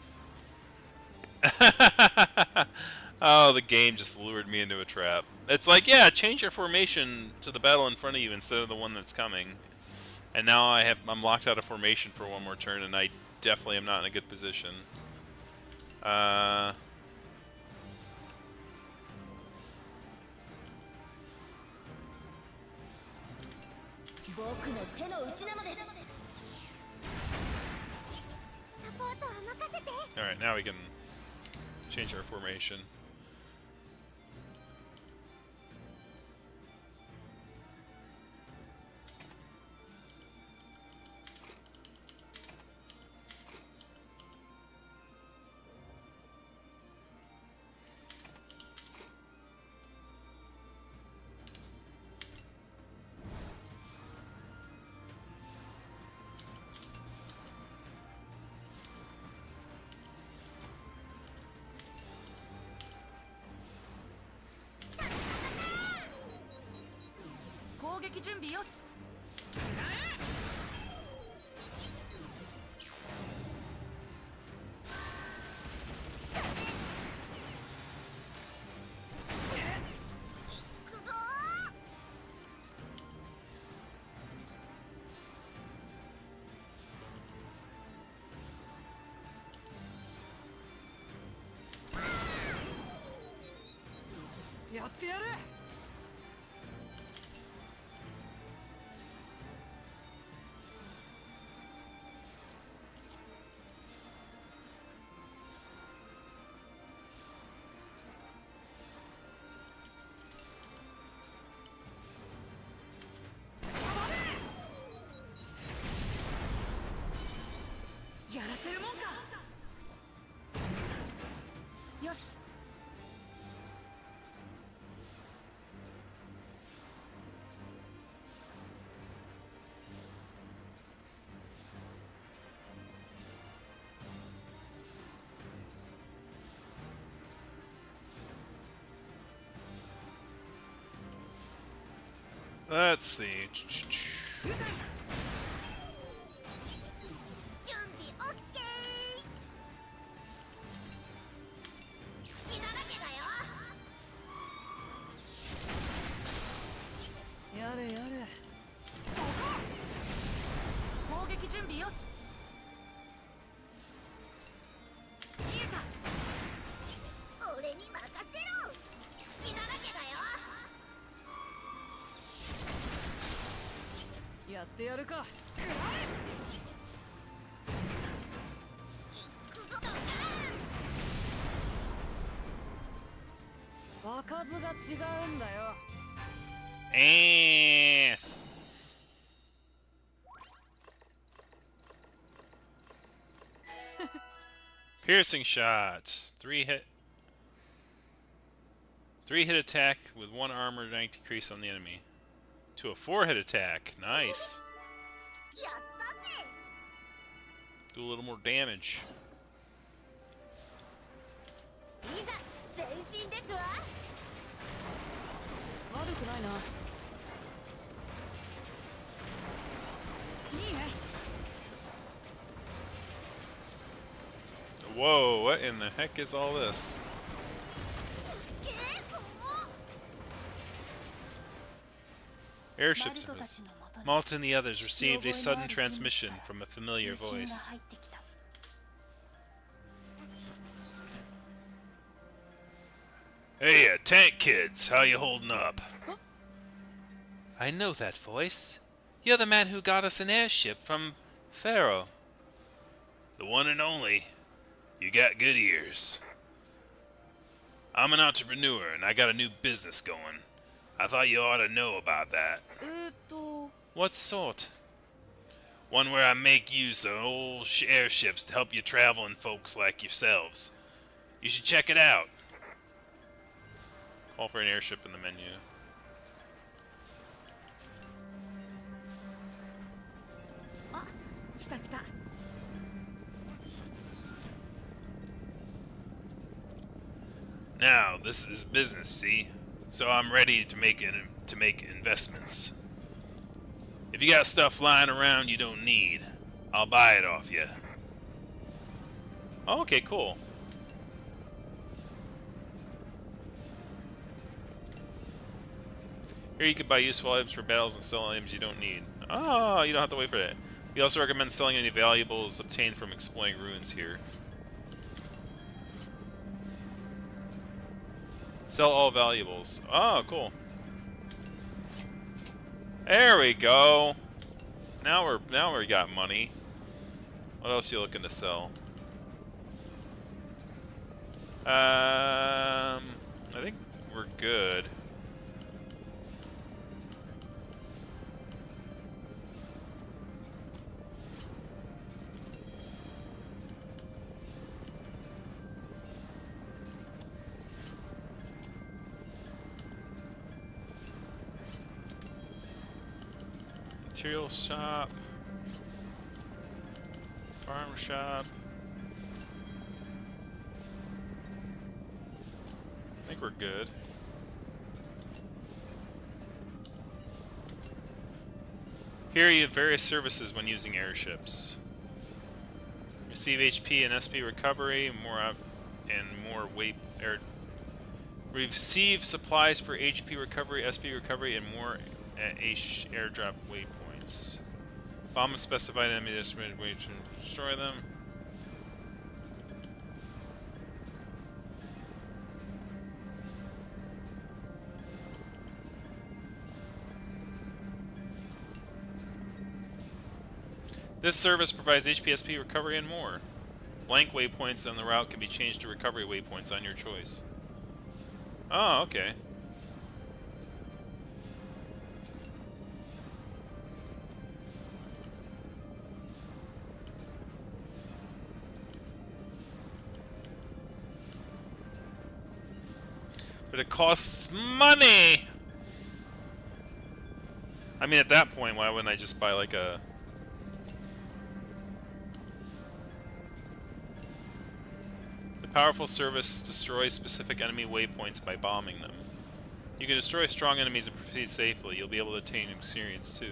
S1: Oh, the game just lured me into a trap. It's like, yeah, change your formation to the battle in front of you instead of the one that's coming. And now I'm locked out of formation for one more turn, and I definitely am not in a good position. Alright, now we can change our formation. Let's see.
S3: 準備 OK 好きなだけだよ
S4: ってやるか。場数が違うんだよ。
S1: Ass. Piercing shots. 3-hit attack with 1 armor rank decrease on the enemy. To a 4-hit attack. Nice.
S3: やったぜ。
S1: Do a little more damage.
S3: いざ前進ですわ。
S4: 悪くないな。いいね。
S1: Whoa, what in the heck is all this?
S3: ゲートも
S1: Airships of his. Malta and the others received a sudden transmission from a familiar voice. Hey, tank kids, how you holding up?
S4: Huh?
S1: I know that voice. You're the man who got us an airship from Pharaoh. The one and only. You got good ears. I'm an entrepreneur and I got a new business going. I thought you ought to know about that. What sort? One where I make use of old airships to help you traveling folks like yourselves. You should check it out. Call for an airship in the menu.
S4: Ah, 来た来た。
S1: Now, this is business, see? So I'm ready to make investments. If you got stuff lying around you don't need, I'll buy it off you. Oh, okay, cool. Here you can buy useful items for battles and sell items you don't need. Oh, you don't have to wait for that. We also recommend selling any valuables obtained from exploring ruins here. Sell all valuables. Oh, cool. There we go. Now we got money. What else are you looking to sell? I think we're good. Material shop, farm shop. I think we're good. Here you have various services when using airships. Receive HP and SP recovery, receive supplies for HP recovery, SP recovery, and more at airdrop waypoints. Bomb a specified enemy estimated way to destroy them. This service provides HP, SP recovery, and more. Blank waypoints on the route can be changed to recovery waypoints on your choice. Oh, okay. But it costs money! I mean, at that point, why wouldn't I just buy like a... The powerful service destroys specific enemy waypoints by bombing them. You can destroy strong enemies and proceed safely. You'll be able to obtain experience too.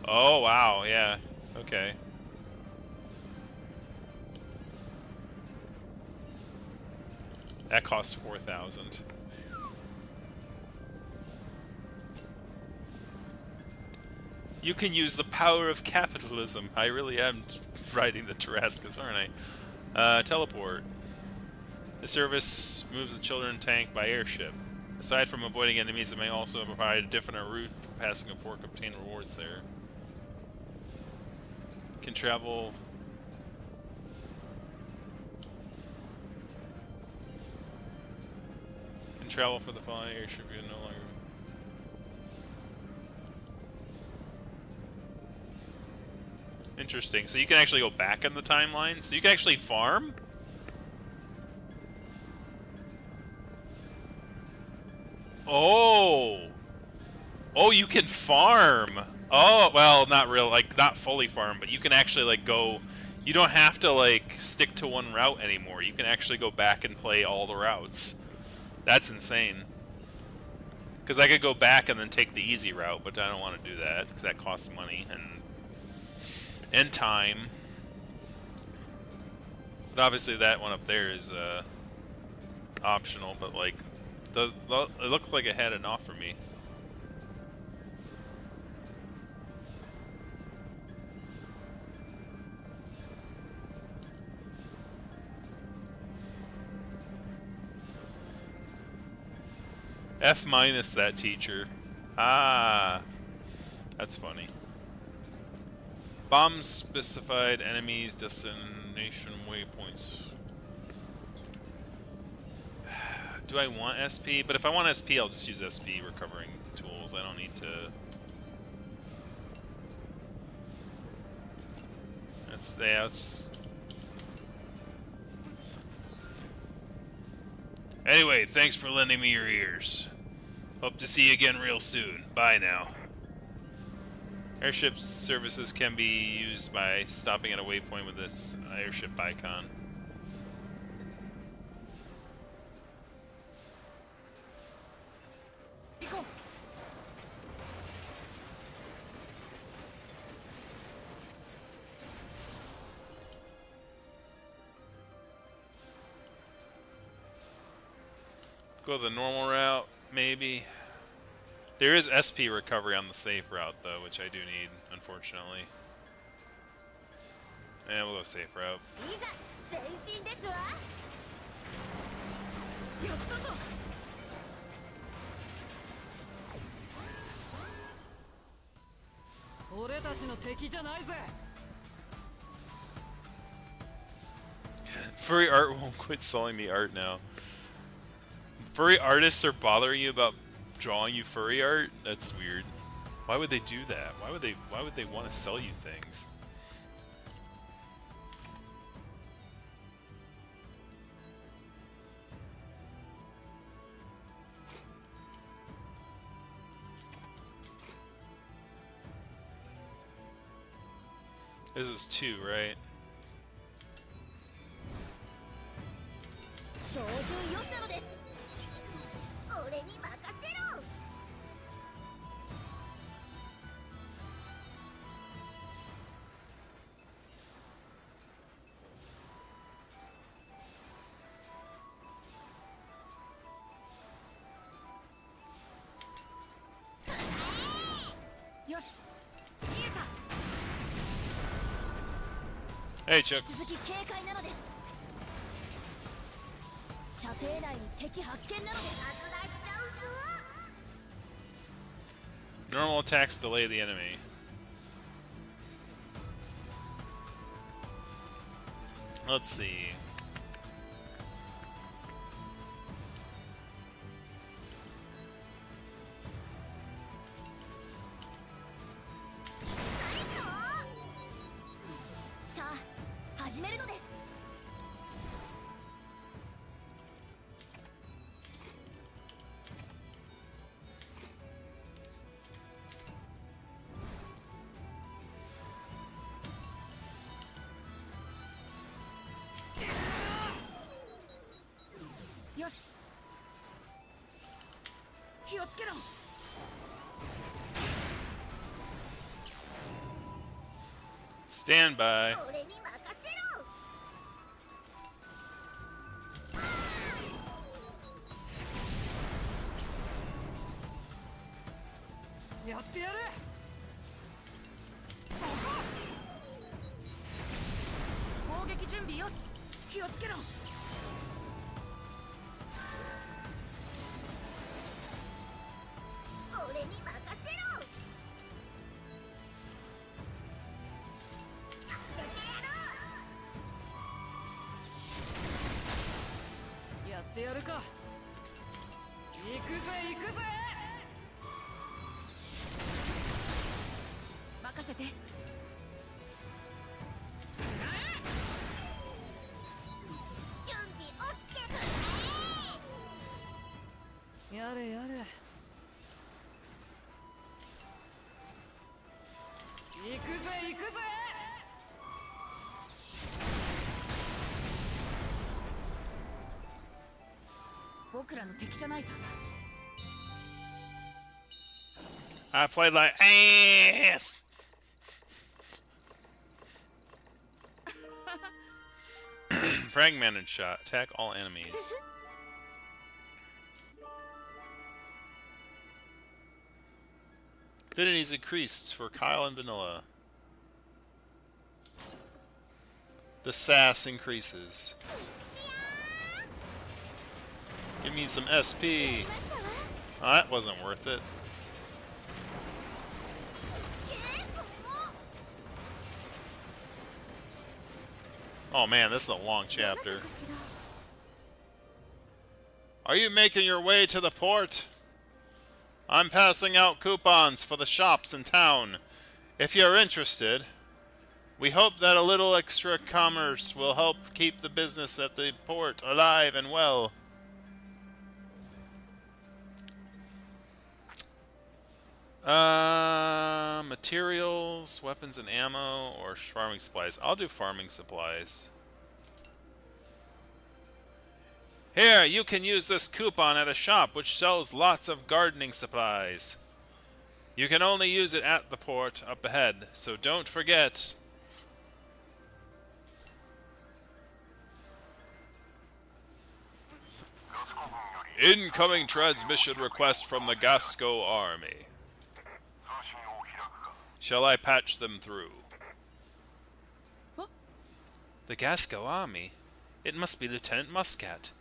S1: Oh, wow, yeah. Okay. That costs 4,000. You can use the power of capitalism. I really am riding the Tarascus, aren't I? Teleport. The service moves the children tank by airship. Aside from avoiding enemies, it may also provide a different route for passing a fork, obtain rewards there. Can travel... Can travel for the following airship, you no longer... Interesting. So you can actually go back in the timeline? So you can actually farm? Oh! Oh, you can farm! Oh, well, not real, like, not fully farm, but you can actually, like, go... You don't have to, like, stick to one route anymore. You can actually go back and play all the routes. That's insane. Because I could go back and then take the easy route, but I don't want to do that, because that costs money and time. But obviously that one up there is optional, but like it looked like it had enough for me. F minus that teacher. Ah, that's funny. Bomb specified enemies, destination waypoints. Do I want SP? But if I want SP, I'll just use SP recovering tools. I don't need to... Yeah, that's... Anyway, thanks for lending me your ears. Hope to see you again real soon. Bye now. Airship services can be used by stopping at a waypoint with this airship icon. Go the normal route, maybe. There is SP recovery on the safe route, though, which I do need, unfortunately. And we'll go safe route. Furry art won't quit selling me art now. Furry artists are bothering you about drawing you furry art? That's weird. Why would they do that? Why would they want to sell you things? This is 2, right? Hey, Chucks. Normal attacks delay the enemy. Let's see. Stand by.
S4: るか。行くぜ行くぜ。任せて。
S3: 準備オッケー。
S4: やれやれ。行くぜ行くぜ。僕らの敵じゃないさ。
S1: I played like ass. Fragmented shot. Attack all enemies. Affinities increased for Kyle and Vanilla. The sass increases. Give me some SP. Oh, that wasn't worth it. Oh man, this is a long chapter. Are you making your way to the port? I'm passing out coupons for the shops in town. If you're interested, we hope that a little extra commerce will help keep the business at the port alive and well. Materials, weapons and ammo, or farming supplies. I'll do farming supplies. Here, you can use this coupon at a shop which sells lots of gardening supplies. You can only use it at the port up ahead, so don't forget. Incoming transmission request from the Gasco army. Shall I patch them through? The Gasco army? It must be Lieutenant Muscat.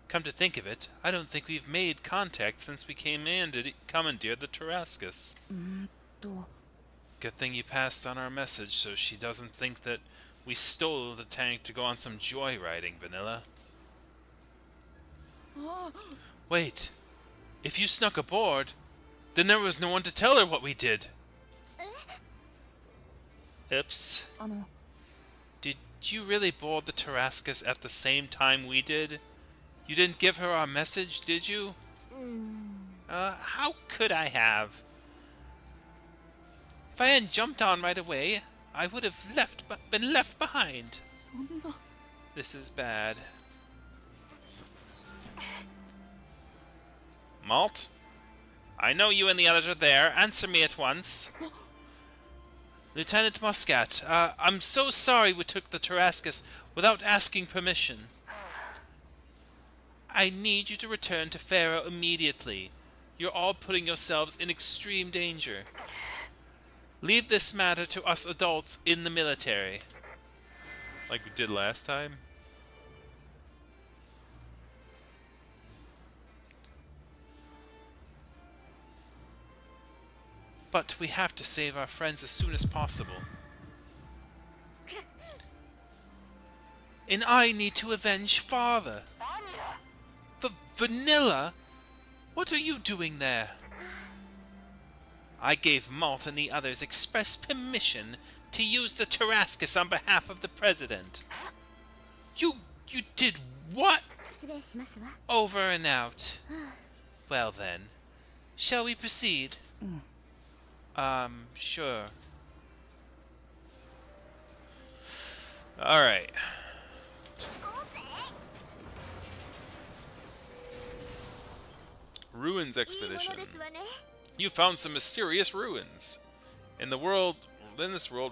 S1: Come to think of it, I don't think we've made contact since we commandeered the Tarascus. Good thing you passed on our message so she doesn't think that we stole the tank to go on some joyriding, Vanilla. Wait, if you snuck aboard, then there was no one to tell her what we did. Oops. Did you really board the Tarascus at the same time we did? You didn't give her our message, did you? How could I have? If I hadn't jumped on right away, I would have been left behind. This is bad. Malt? I know you and the others are there. Answer me at once. Lieutenant Muscat, I'm so sorry we took the Tarascus without asking permission. I need you to return to Pharaoh immediately. You're all putting yourselves in extreme danger. Leave this matter to us adults in the military. Like we did last time? But we have to save our friends as soon as possible. And I need to avenge Father. Vanilla? What are you doing there? I gave Malt and the others express permission to use the Tarascus on behalf of the President. You did what? Over and out. Well then, shall we proceed? Sure. Alright. Ruins Expedition. You found some mysterious ruins. In this world,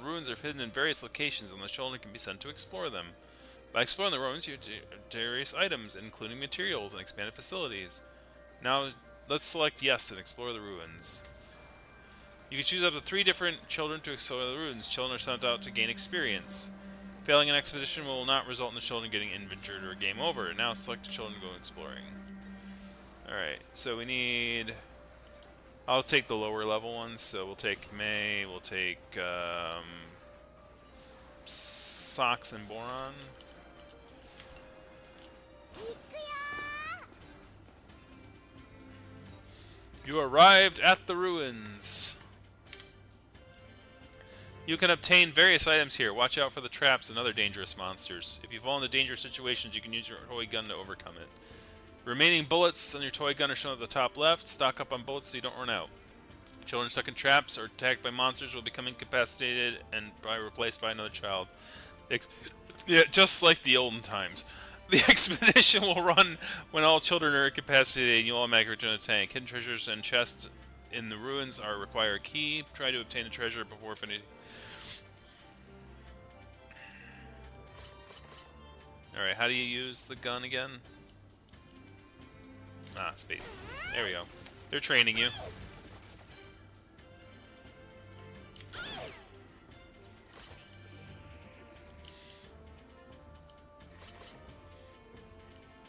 S1: ruins are hidden in various locations and the children can be sent to explore them. By exploring the ruins, you get various items, including materials and expanded facilities. Now, let's select yes and explore the ruins. You can choose up to 3 different children to explore the ruins. Children are sent out to gain experience. Failing an expedition will not result in the children getting injured or game over. Now select the children to go exploring. Alright, so we need... I'll take the lower level ones, so we'll take May, we'll take Socks and Boron. You arrived at the ruins. You can obtain various items here. Watch out for the traps and other dangerous monsters. If you fall into dangerous situations, you can use your toy gun to overcome it. Remaining bullets on your toy gun are shown at the top left. Stock up on bullets so you don't run out. Children stuck in traps or attacked by monsters will become incapacitated and probably replaced by another child. Yeah, just like the olden times. The expedition will run when all children are incapacitated and you automatically return to the tank. Hidden treasures and chests in the ruins require a key. Try to obtain a treasure before finishing. Alright, how do you use the gun again? Ah, space. There we go. They're training you.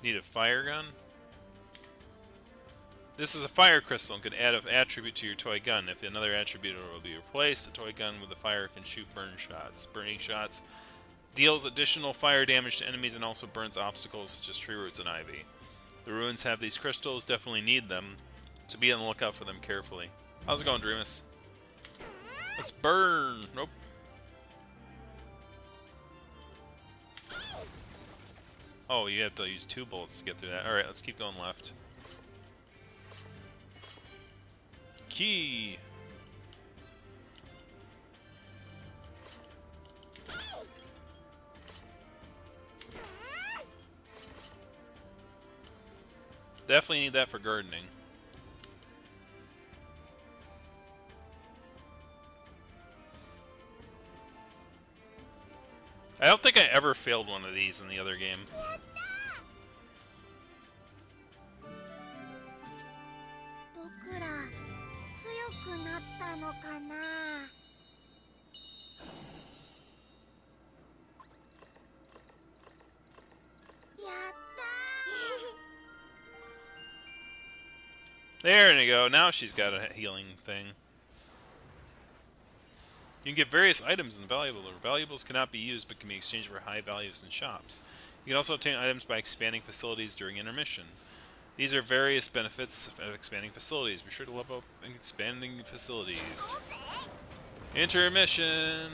S1: Need a fire gun? This is a fire crystal and can add an attribute to your toy gun. If another attribute will be replaced, a toy gun with a fire can shoot burn shots. Burning shots deals additional fire damage to enemies and also burns obstacles such as tree roots and ivy. The ruins have these crystals, definitely need them, so be on the lookout for them carefully. How's it going, Dreamus? Let's burn! Nope. Oh, you have to use 2 bullets to get through that. Alright, let's keep going left. Key! Definitely need that for gardening. I don't think I ever failed one of these in the other game.
S3: 僕ら強くなったのかな。やったー。
S1: There you go. Now she's got a healing thing. You can get various items in the valuable. Valuables cannot be used but can be exchanged for high values in shops. You can also obtain items by expanding facilities during intermission. These are various benefits of expanding facilities. Be sure to level up in expanding facilities. Intermission!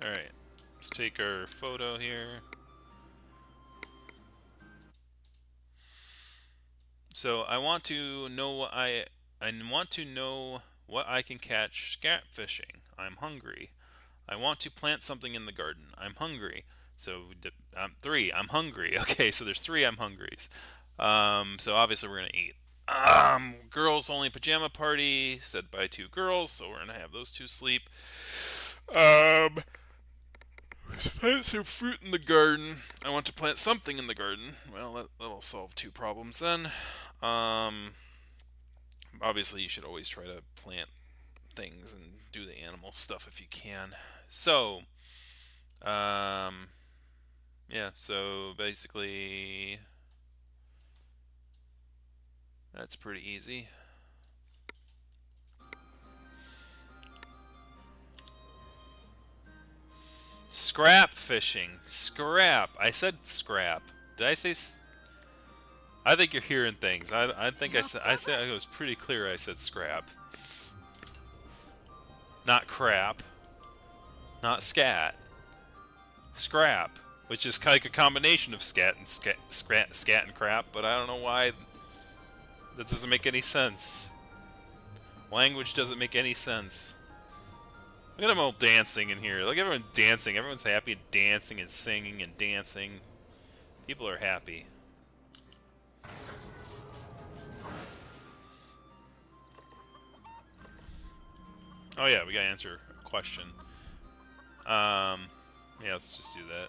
S1: Alright, let's take our photo here. So I want to know what I want to know what I can catch scat fishing. I'm hungry. I want to plant something in the garden. I'm hungry. So 3. I'm hungry. Okay, so there's 3 I'm hungries. So obviously we're gonna eat. Girls only pajama party said by 2 girls, so we're gonna have those 2 sleep. Plant some fruit in the garden. I want to plant something in the garden. Well, that'll solve 2 problems then. Obviously you should always try to plant things and do the animal stuff if you can. So, yeah, so basically that's pretty easy. Scrap fishing. Scrap. I said scrap. Did I say I think you're hearing things. I think I said it was pretty clear I said scrap. Not crap. Not scat. Scrap, which is kind of like a combination of scat and crap, but I don't know why that doesn't make any sense. Language doesn't make any sense. Look at them all dancing in here. Look at everyone dancing. Everyone's happy and dancing and singing and dancing. People are happy. Oh yeah, we gotta answer a question. Yeah, let's just do that.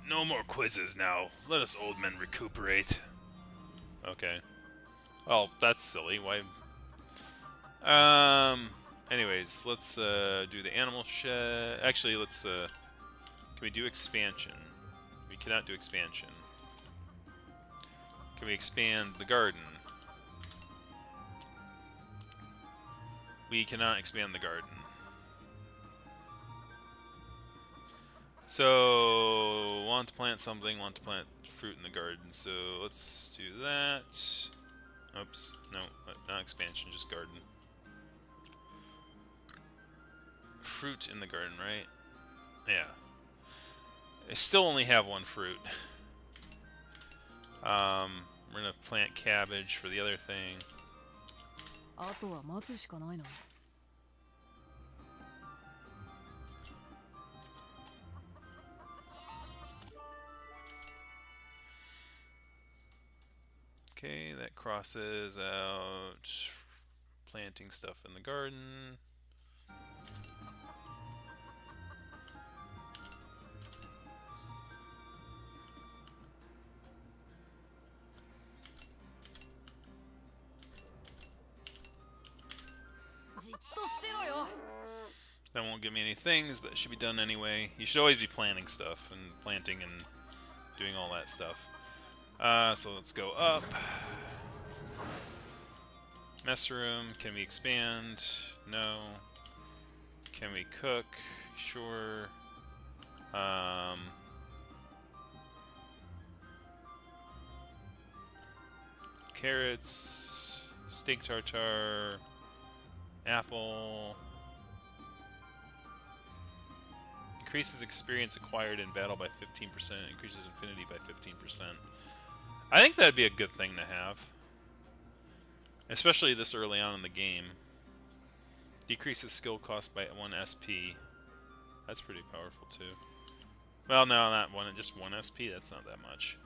S1: No more quizzes now. Let us old men recuperate. Okay. Well, that's silly. Why? Anyways, let's do the animal shed. Actually, let's can we do expansion? We cannot do expansion. Can we expand the garden? We cannot expand the garden. So, want to plant something, want to plant fruit in the garden. So, let's do that. Oops, no, not expansion, just garden. Fruit in the garden, right? Yeah. I still only have one fruit. We're gonna plant cabbage for the other thing.
S4: あとは待つしかないな。
S1: Okay, that crosses out planting stuff in the garden. That won't give me any things, but it should be done anyway. You should always be planting stuff and planting and doing all that stuff. So let's go up. Mess room. Can we expand? No. Can we cook? Sure. Carrots. Steak tartare. Apple. Increases experience acquired in battle by 15%. Increases infinity by 15%. I think that'd be a good thing to have. Especially this early on in the game. Decreases skill cost by 1 SP. That's pretty powerful too. Well, no, not one, just 1 SP. That's not that much.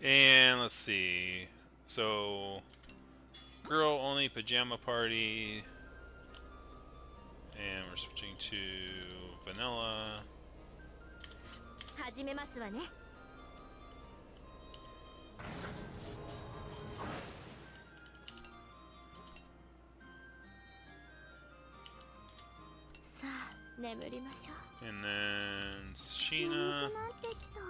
S1: And let's see. So, girl only pajama party. And we're switching to vanilla.
S3: 始めますわね。さあ、眠りましょう。
S1: And then
S3: 眠
S1: Sheena.
S3: くなってきた。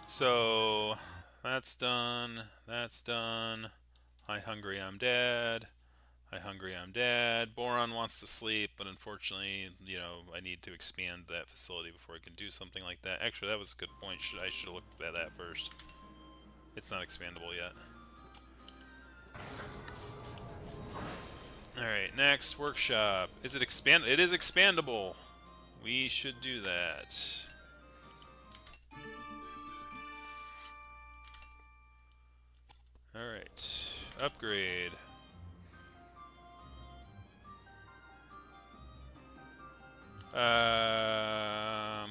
S1: So, that's done. That's done. Hi, hungry, I'm dead. Hi, hungry, I'm dead. Boron wants to sleep, but unfortunately, you know, I need to expand that facility before I can do something like that. Actually, that was a good point. I should have looked at that first. It's not expandable yet. Alright, next, workshop. Is it It is expandable. We should do that. Alright, upgrade. I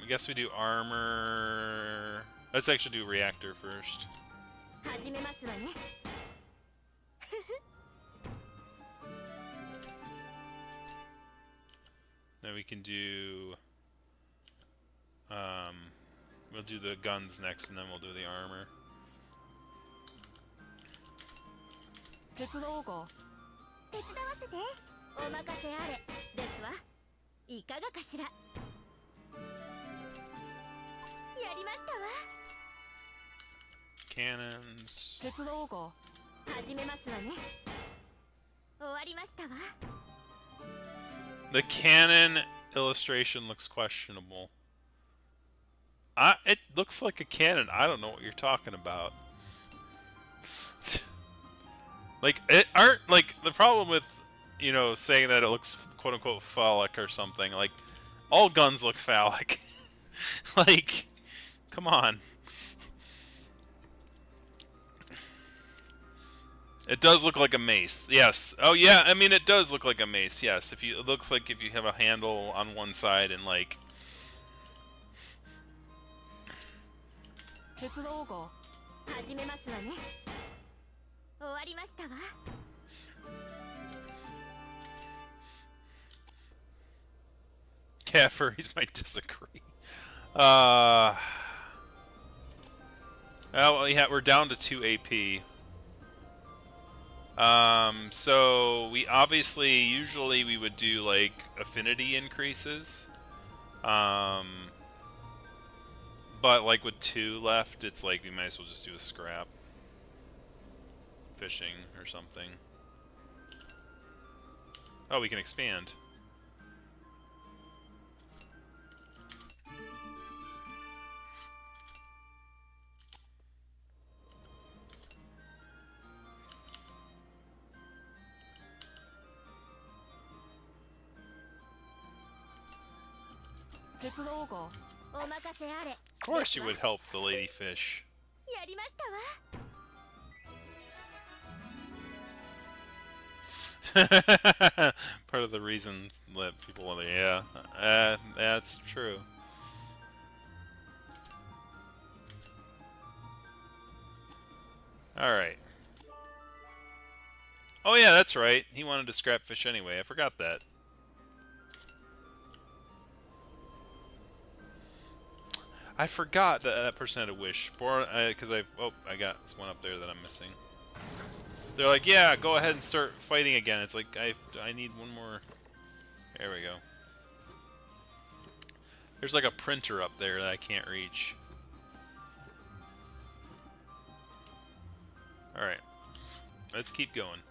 S1: guess we do armor. Let's actually do reactor first.
S3: 始めますわね。
S1: Then we can do we'll do the guns next and then we'll do the armor.
S4: 手伝おうか。
S3: 手伝わせて。お任せあれ。ですわ。いかがかしら。やりましたわ。
S1: Cannons.
S4: 手伝おうか。
S3: 始めますわね。終わりましたわ。
S1: The cannon illustration looks questionable. It looks like a cannon. I don't know what you're talking about. Like, it aren't, like, the problem with, you know, saying that it looks quote-unquote phallic or something, like, all guns look phallic. Like, come on. It does look like a mace. Yes. Oh yeah. I mean, it does look like a mace. Yes. It looks like if you have a handle on one side and like.
S4: 手伝おうか。
S3: 始めますわね。終わりましたわ。
S1: Yeah, furries might disagree. Oh yeah, we're down to 2 AP. So we obviously usually we would do like affinity increases. But like with 2 left, it's like we might as well just do a scrap. Fishing or something. Oh, we can expand. Of course you would help the lady fish.
S3: やりましたわ。
S1: Part of the reason that people want to, yeah, that's true. Alright. Oh yeah, that's right. He wanted to scrap fish anyway. I forgot that. I forgot that that person had a wish. Because I got one up there that I'm missing. They're like, yeah, go ahead and start fighting again. It's like, I need one more. There we go. There's like a printer up there that I can't reach. Alright. Let's keep going.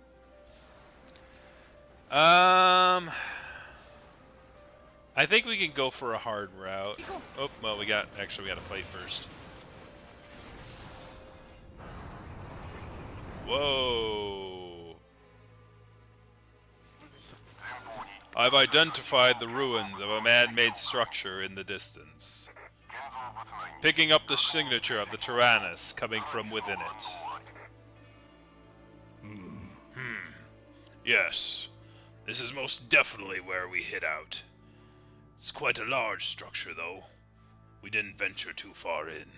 S1: I think we can go for a hard route. Oh, well, we gotta fight first. Whoa. I've identified the ruins of a man-made structure in the distance. Picking up the signature of the Tyrannus coming from within it. Yes. This is most definitely where we hid out. It's quite a large structure, though. We didn't venture too far in.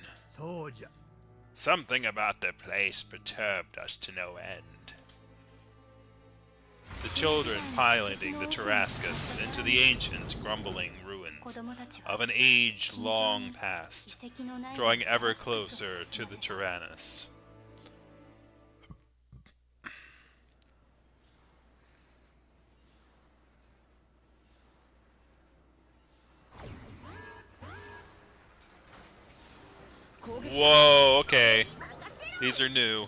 S1: Something about the place perturbed us to no end. The children piloting the Tarascus into the ancient, grumbling ruins of an age long past, drawing ever closer to the Tyrannus. Whoa, okay. These are new.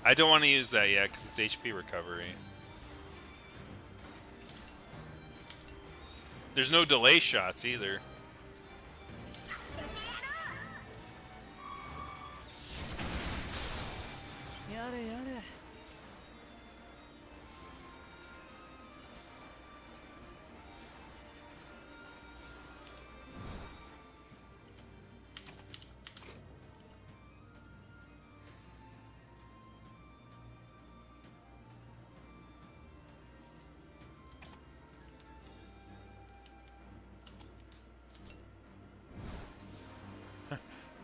S1: I don't want to use that yet because it's HP recovery. There's no delay shots either.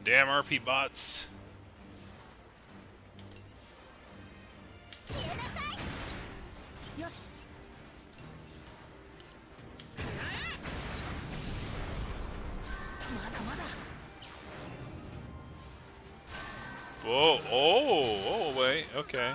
S1: Damn RP bots. Whoa, oh, wait, okay.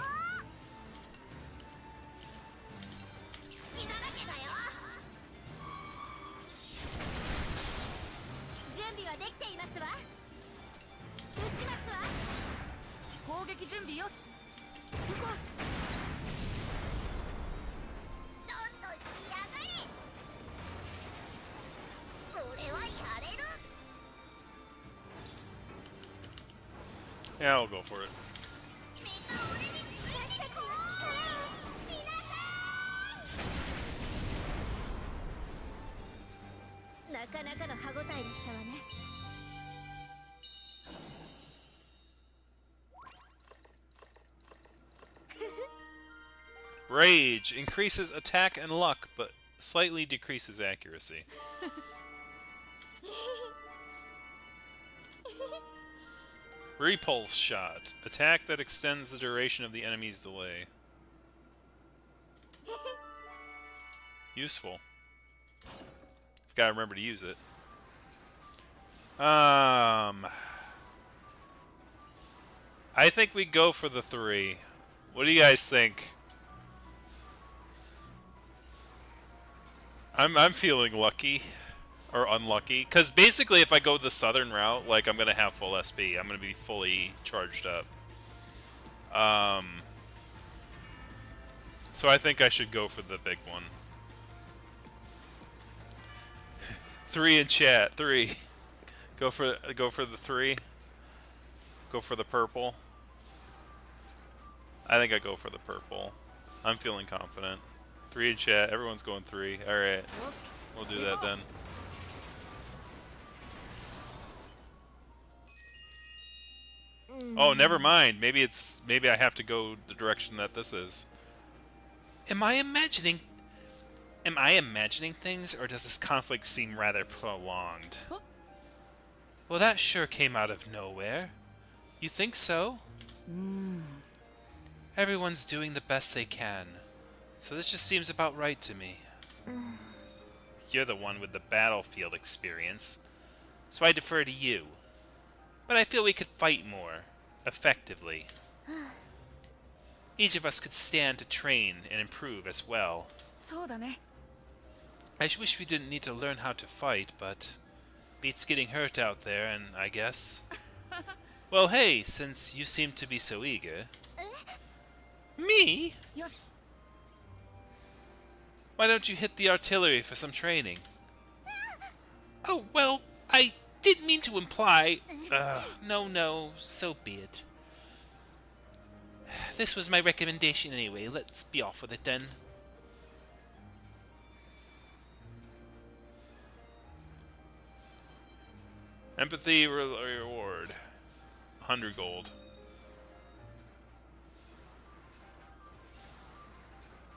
S1: Yeah, I'll go for it.
S3: なかなかの歯ごたえでしたわね。
S1: Rage increases attack and luck, but slightly decreases accuracy. Repulse shot. Attack that extends the duration of the enemy's delay. Useful. Gotta remember to use it. I think we go for the 3. What do you guys think? I'm feeling lucky. Or unlucky. Because basically if I go the southern route, like, I'm gonna have full SP. I'm gonna be fully charged up. So I think I should go for the big one. 3 in chat. 3. Go for the 3. Go for the purple. I think I go for the purple. I'm feeling confident. 3 in chat. Everyone's going 3. Alright. We'll do that then. Oh, never mind. Maybe I have to go the direction that this is. Am I imagining things, or does this conflict seem rather prolonged? Well, that sure came out of nowhere. You think so? Everyone's doing the best they can. So this just seems about right to me. You're the one with the battlefield experience, so I defer to you. But I feel we could fight more effectively. Each of us could stand to train and improve as well.
S4: そうだね。
S1: I wish we didn't need to learn how to fight, but beats getting hurt out there, and I guess... Well, hey, since you seem to be so eager... Me?
S4: よし。
S1: Why don't you hit the artillery for some training? Oh, well, I didn't mean to imply... no, so be it. This was my recommendation anyway. Let's be off with it then. Empathy reward. 100 gold.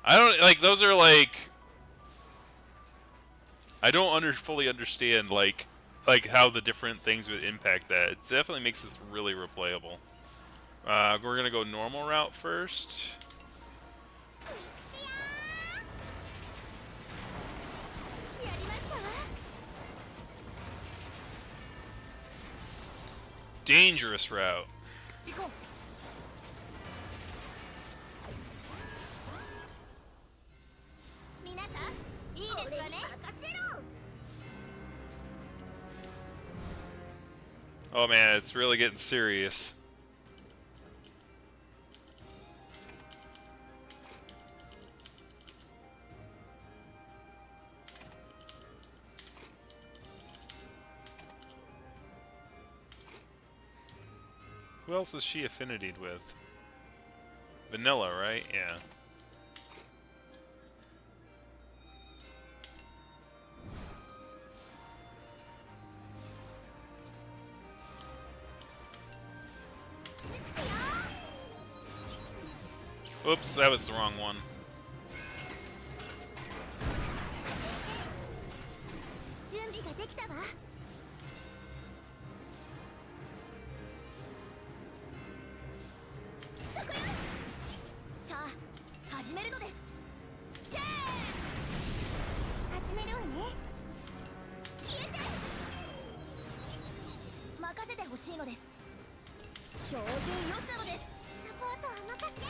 S1: I don't, like, those are like... I don't fully understand, like how the different things would impact that. It definitely makes this really replayable. We're gonna go normal route first. Dangerous route.
S4: 行こう。
S3: 皆さんいいですかね。任せろ。
S1: Oh man, it's really getting serious. Who else is she affinitied with? Vanilla, right? Yeah. Oops, that was the wrong one.
S3: 準備ができたわ。そこよ。さあ、始めるのです。始めるわね。消えて。任せてほしいのです。照準よしなのです。サポートは任せて。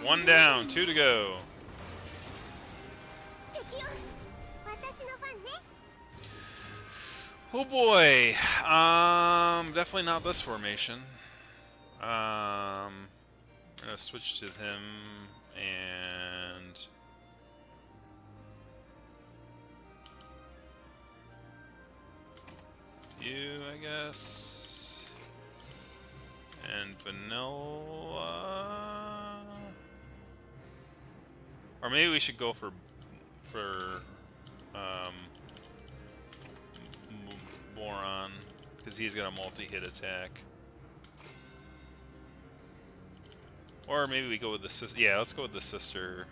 S1: 1 down, 2 to go.
S3: 敵よ。私の番ね。
S1: Oh boy. Definitely not this formation. We're gonna switch to him and you, I guess. And vanilla. Or maybe we should go for for Boron, because he's got a multi-hit attack. Or maybe we go with the sister. Yeah, let's go with the sister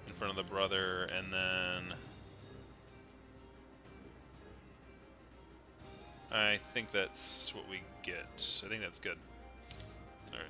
S1: in front of the brother, and then I think that's what we get. I think that's good. All right.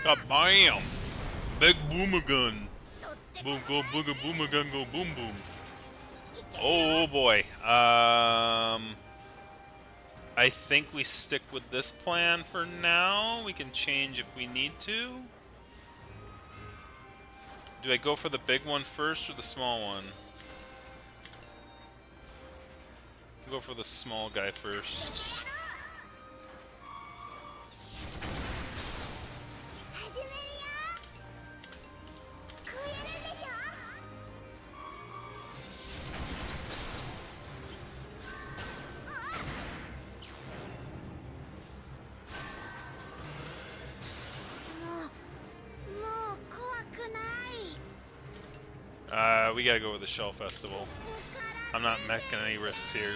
S1: Kabam! Big boomer gun. Boom go booga boomer gun go boom boom. Oh boy. I think we stick with this plan for now. We can change if we need to. Do I go for the big one first or the small one? I'll go for the small guy first. We gotta go with the Shell Festival. I'm not making any risks here.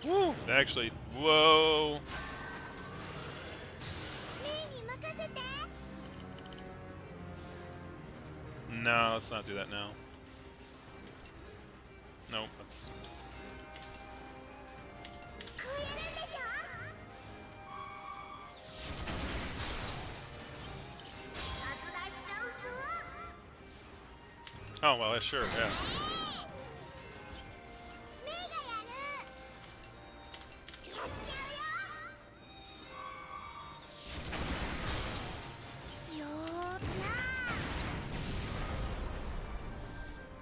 S1: Woo! Actually, whoa! No, let's not do that now. Nope, that's... Oh, well, sure, yeah.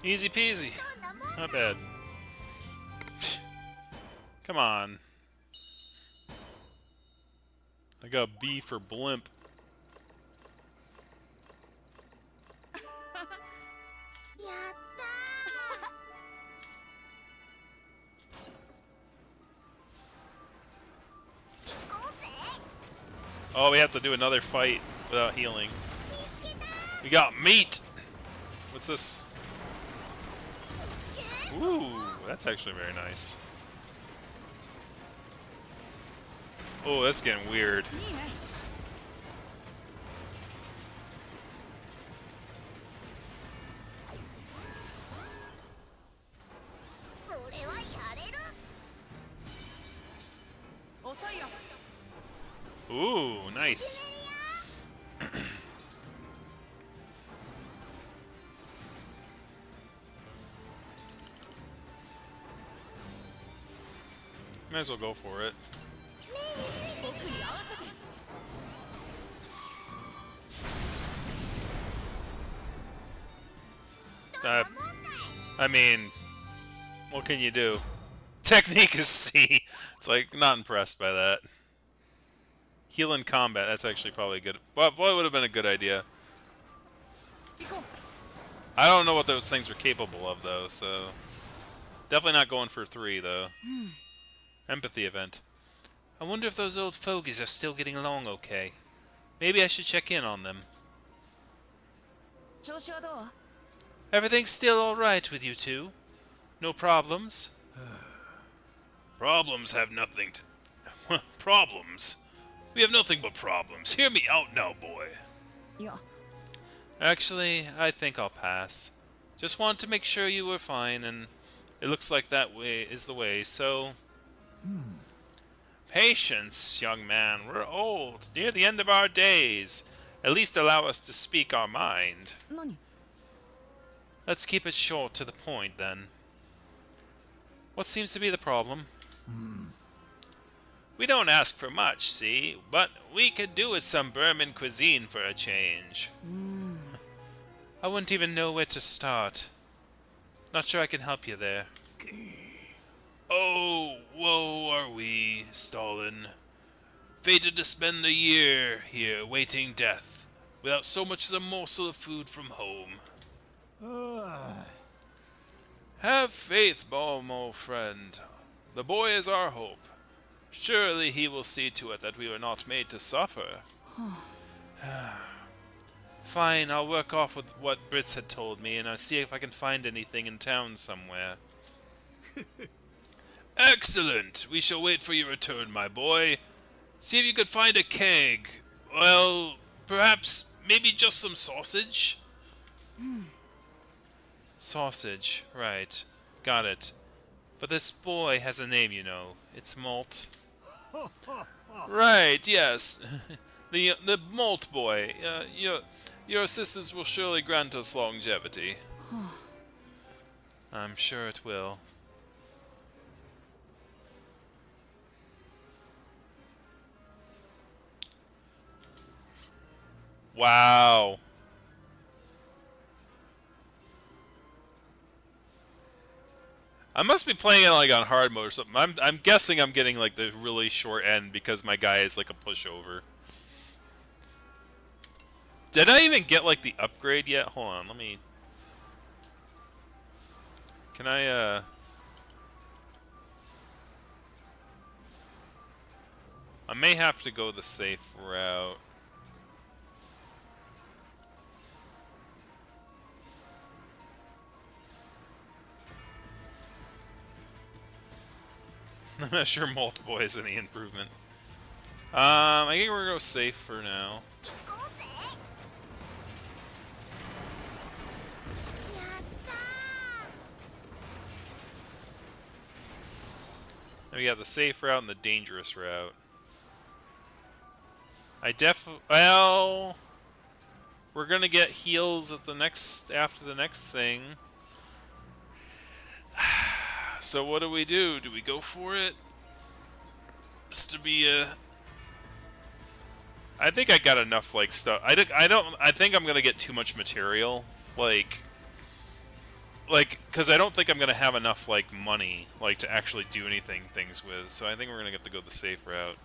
S1: Easy peasy. Not bad. Come on. I got B for blimp. Oh, we have to do another fight without healing. We got meat! What's this? Ooh, that's actually very nice. Oh, that's getting weird.
S4: いいね
S3: 俺はやれる。
S4: 遅いよ
S1: Ooh, nice. Might as well go for it.
S4: 僕に合わせて
S1: I mean, what can you do? Technique is C. It's like, not impressed by that. Heal in combat, that's actually probably good. Well, boy, would have been a good idea.
S4: 行こう
S1: I don't know what those things were capable of, though, so... Definitely not going for 3, though. Empathy event. I wonder if those old fogies are still getting along okay. Maybe I should check in on them.
S4: 調子はどう
S1: Everything's still alright with you two? No problems? Problems have nothing to... Problems? We have nothing but problems. Hear me out now, boy.
S4: いや
S1: Actually, I think I'll pass. Just wanted to make sure you were fine, and it looks like that way is the way, so... Patience, young man. We're old, near the end of our days. At least allow us to speak our mind.
S4: 何
S1: Let's keep it short to the point, then. What seems to be the problem? We don't ask for much, see? But we could do with some Burman cuisine for a change. I wouldn't even know where to start. Not sure I can help you there. Oh, woe are we, Stalin. Fated to spend a year here waiting death, without so much as a morsel of food from home. Have faith, Balmo, friend. The boy is our hope. Surely he will see to it that we were not made to suffer. Fine, I'll work off with what Brits had told me, and I'll see if I can find anything in town somewhere. Excellent! We shall wait for your return, my boy. See if you could find a keg. Well, perhaps, maybe just some sausage? Sausage, right. Got it. But this boy has a name, you know. It's Malt. Right, yes. the Malt boy. Your assistance will surely grant us longevity. I'm sure it will. Wow. I must be playing it like on hard mode or something. I'm guessing I'm getting like the really short end because my guy is like a pushover. Did I even get like the upgrade yet? Hold on, let me... Can I I may have to go the safe route. I'm not sure multiple is any improvement. I think we're gonna go safe for now.
S3: 行こうぜ。やったー。
S1: Then we got the safe route and the dangerous route. Well, we're gonna get heals at the after the next thing. So what do? Do we go for it? Just to be I think I got enough like stuff. I think I'm gonna get too much material, like, because I don't think I'm gonna have enough like money, like to actually do things with. So I think we're gonna have to go the safe route.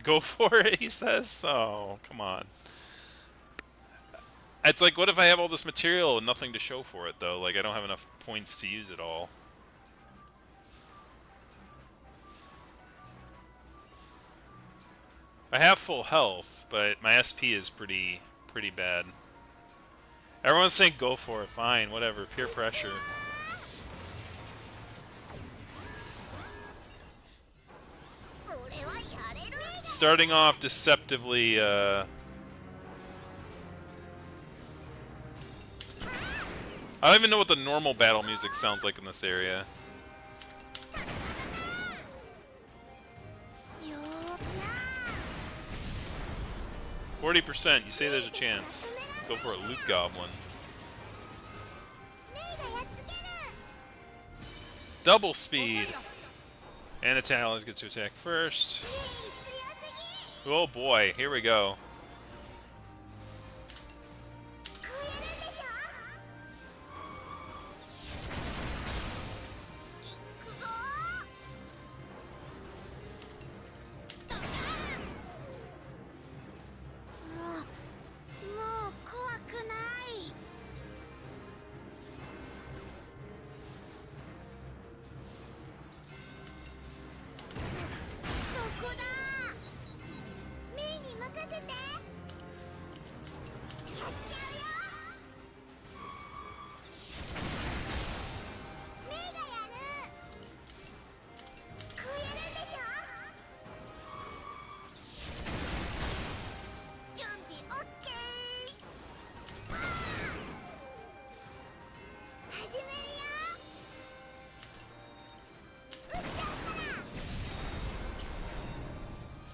S1: Go for it, he says. Oh, come on. It's like, what if I have all this material and nothing to show for it though? Like I don't have enough points to use it all. I have full health, but my SP is pretty bad. Everyone's saying go for it. Fine, whatever. Peer pressure. Starting off deceptively, I don't even know what the normal battle music sounds like in this area. 40%, you say there's a chance. Go for it, Loot Goblin. Double speed! And Italians get to attack first. Oh boy, here we go.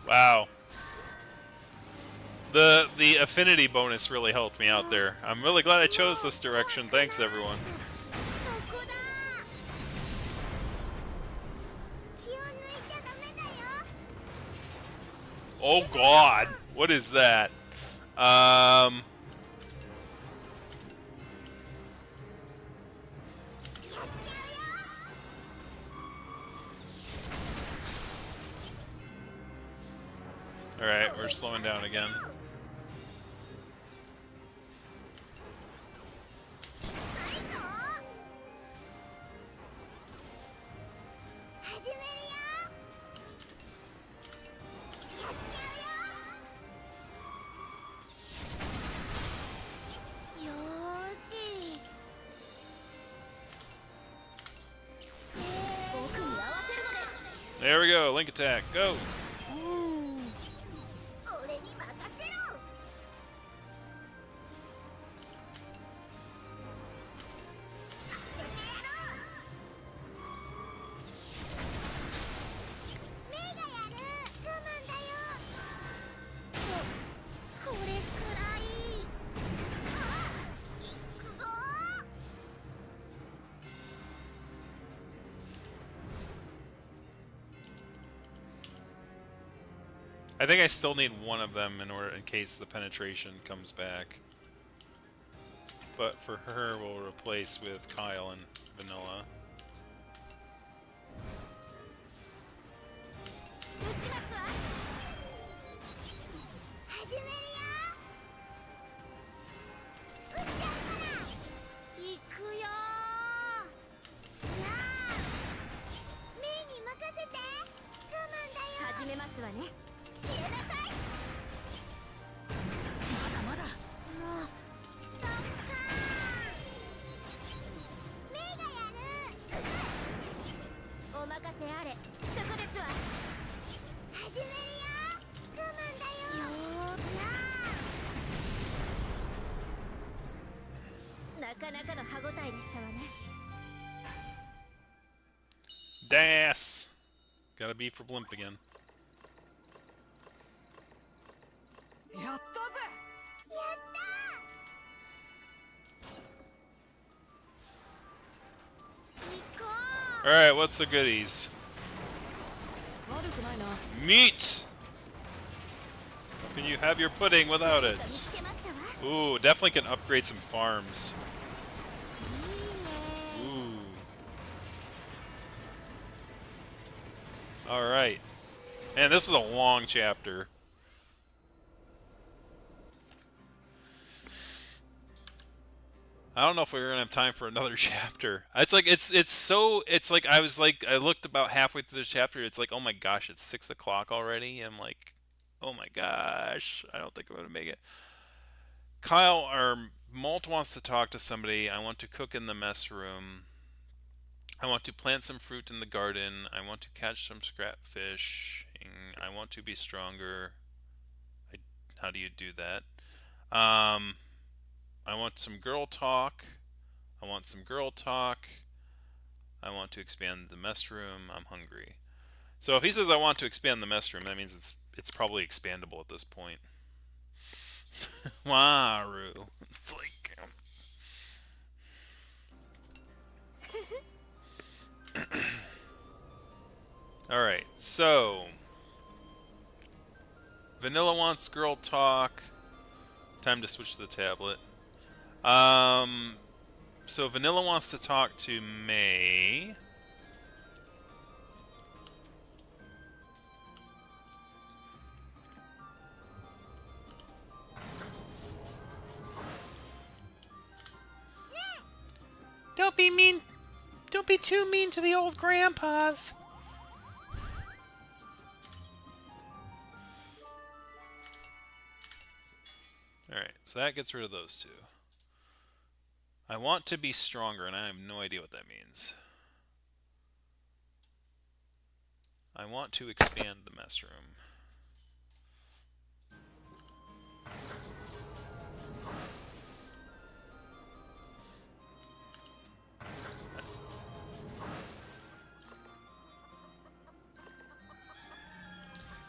S1: Wow. The affinity bonus really helped me out there. I'm really glad I chose this direction. Thanks, everyone. Oh god, what is that? Alright, we're slowing down again. There we go, Link attack, go! I think I still need one of them in case the penetration comes back. But for her, we'll replace with Kyle and Vanilla. Das! Gotta be for Blimp again. Alright, what's the goodies? Meat! How can you have your pudding without it? Ooh, definitely can upgrade some farms. Ooh. Alright. And this was a long chapter. I don't know if we're gonna have time for another chapter. It's like I looked about halfway through the chapter. It's like, oh my gosh, it's 6 o'clock already. I'm like, Oh my gosh. I don't think I'm going to make it. Kyle, or Malt wants to talk to somebody. I want to cook in the mess room. I want to plant some fruit in the garden. I want to catch some scrap fish. I want to be stronger. How do you do that? I want some girl talk. I want some girl talk. I want to expand the mess room. I'm hungry. So if he says I want to expand the mess room, that means it's probably expandable at this point. Waru. It's like all right. So Vanilla wants girl talk. Time to switch to the tablet. So Vanilla wants to talk to May.
S2: Don't be mean. Don't be too mean to the old grandpas.
S1: Alright, so that gets rid of those two. I want to be stronger, and I have no idea what that means. I want to expand the mess room.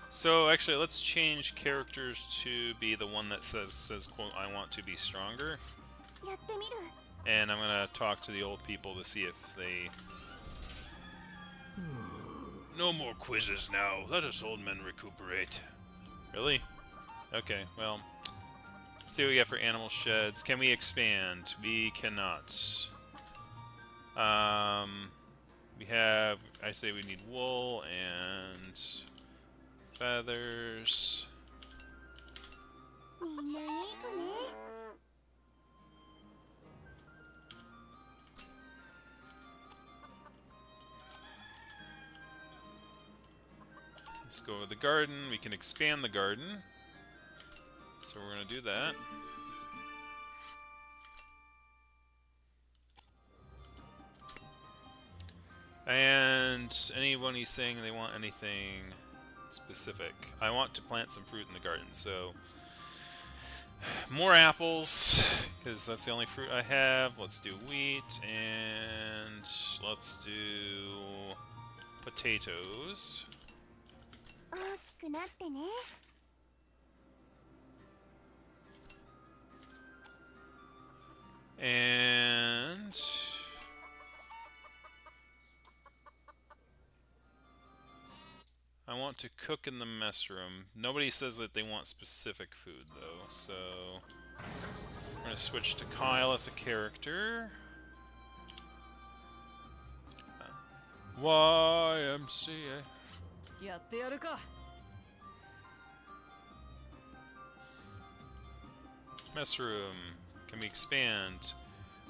S1: So actually, let's change characters to be the one that says quote, I want to be stronger.
S3: やってみる。
S1: And I'm gonna talk to the old people to see if they... No more quizzes now. Let us old men recuperate. Really? Okay, well... Let's see what we got for animal sheds. Can we expand? We cannot. We have... I say we need wool and... feathers.
S3: みんないい子ね。
S1: Let's go with the garden. We can expand the garden. So we're going to do that. And anyone who's saying they want anything specific. I want to plant some fruit in the garden, so more apples, because that's the only fruit I have. Let's do wheat, and let's do potatoes.
S3: 大きくなってね。
S1: And I want to cook in the mess room. Nobody says that they want specific food, though, so we're going to switch to Kyle as a character. YMCA.
S4: やってやるか。
S1: Mess room. Can we expand?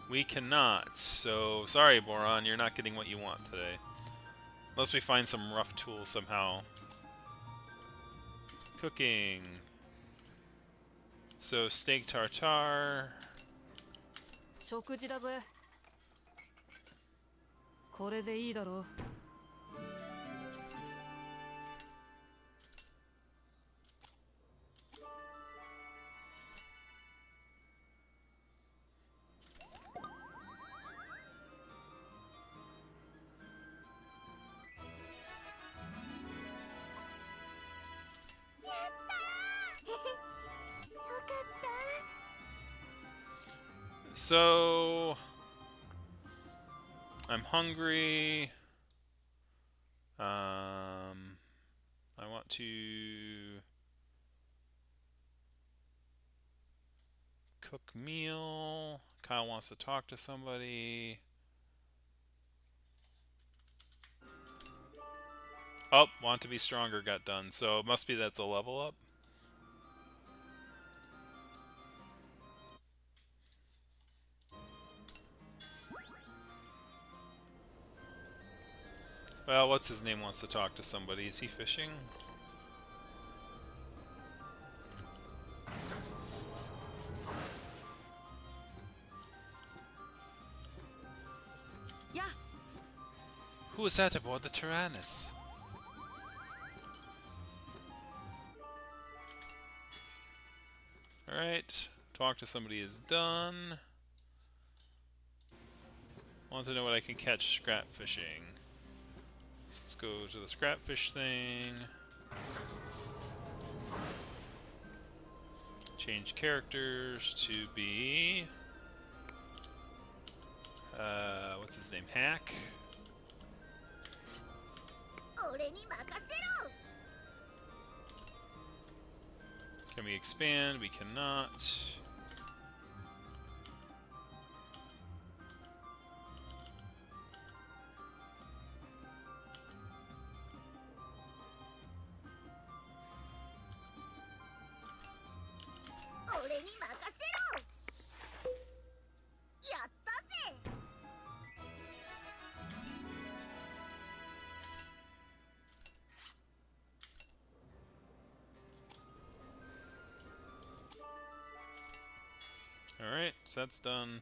S1: We cannot. So, sorry, Boron, you're not getting what you want today. Unless we find some rough tools somehow. Cooking. So, steak tartare.
S4: 食事だぜ。これでいいだろう。
S1: So, I'm hungry. I want to cook meal. Kyle wants to talk to somebody. Oh, want to be stronger got done. So it must be that's a level up. Well, what's his name wants to talk to somebody. Is he fishing? Who was that aboard the Tyrannus? Alright, talk to somebody is done. Want to know what I can catch scrap fishing. So let's go to the scrap fish thing. Change characters to be... what's his name? Hack?
S3: 俺に任せろ
S1: Can we expand? We cannot. Alright, so that's done.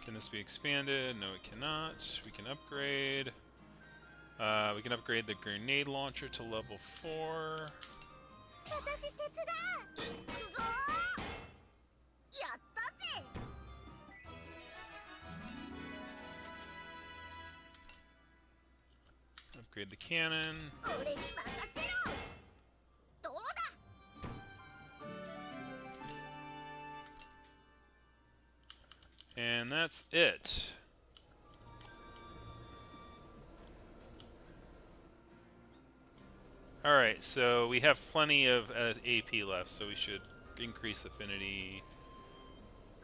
S1: Can this be expanded? No, it cannot. We can upgrade. We can upgrade the grenade launcher to level 4.
S3: 私手伝う行くぞやったぜ
S1: Upgrade the cannon.
S3: 俺に任せろどうだ
S1: And that's it. Alright, so we have plenty of AP left, so we should increase affinity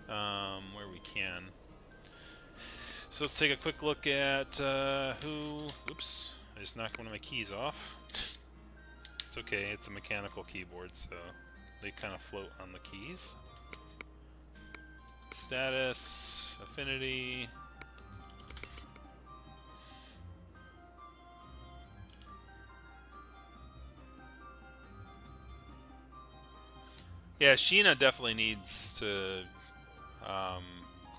S1: where we can. So let's take a quick look at who... Oops, I just knocked one of my keys off. It's okay, it's a mechanical keyboard, so they kind of float on the keys. Status, affinity... Yeah, Sheena definitely needs to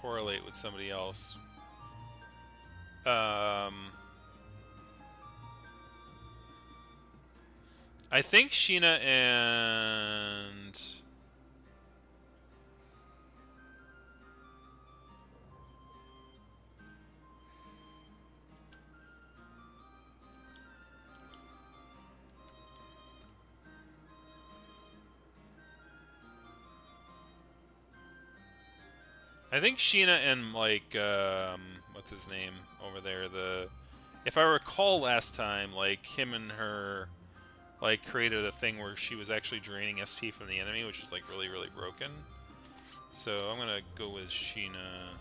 S1: correlate with somebody else. I think Sheena and... I think Sheena and, like, what's his name over there, if I recall last time, like, him and her, like, created a thing where she was actually draining SP from the enemy, which is, like, really, really broken. So, I'm gonna go with Sheena.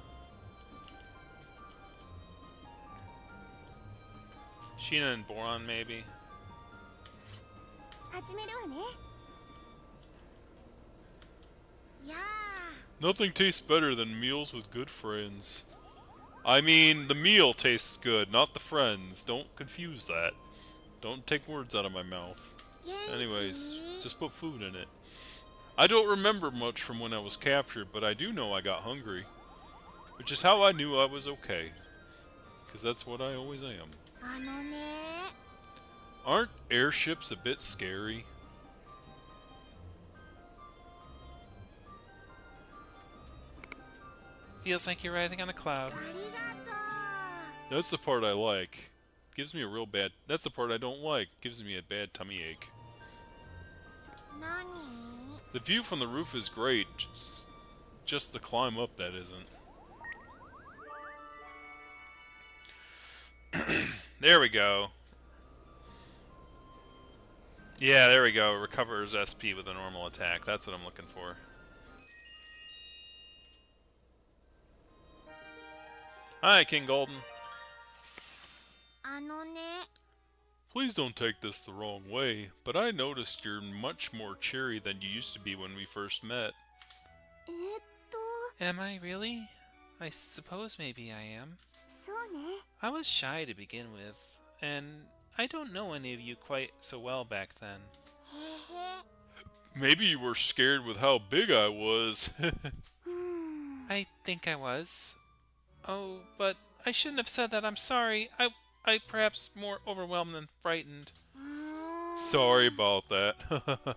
S1: Sheena and Boron, maybe?
S3: 始めるわねやあ
S1: Nothing tastes better than meals with good friends. I mean, the meal tastes good, not the friends. Don't confuse that. Don't take words out of my mouth. Anyways, just put food in it. I don't remember much from when I was captured, but I do know I got hungry. Which is how I knew I was okay. Because that's what I always am.
S3: あのね
S1: Aren't airships a bit scary? Feels like you're riding on a cloud.
S3: ありがと
S1: That's the part I like. Gives me a real bad... That's the part I don't like. Gives me a bad tummy ache.
S3: う何
S1: The view from the roof is great. Just the climb up that isn't. There we go. Yeah, there we go. Recovers SP with a normal attack. That's what I'm looking for. Hi, King Golden.
S3: あのね
S1: Please don't take this the wrong way, but I noticed you're much more cheery than you used to be when we first met.
S3: と
S2: Am I really? I suppose maybe I am.
S3: そうね
S2: I was shy to begin with, and I don't know any of you quite so well back then.
S3: へへ
S1: Maybe you were scared with how big I was.
S3: うん
S2: I think I was. Oh, but I shouldn't have said that. I'm sorry. I perhaps more overwhelmed than frightened.
S1: Sorry about that.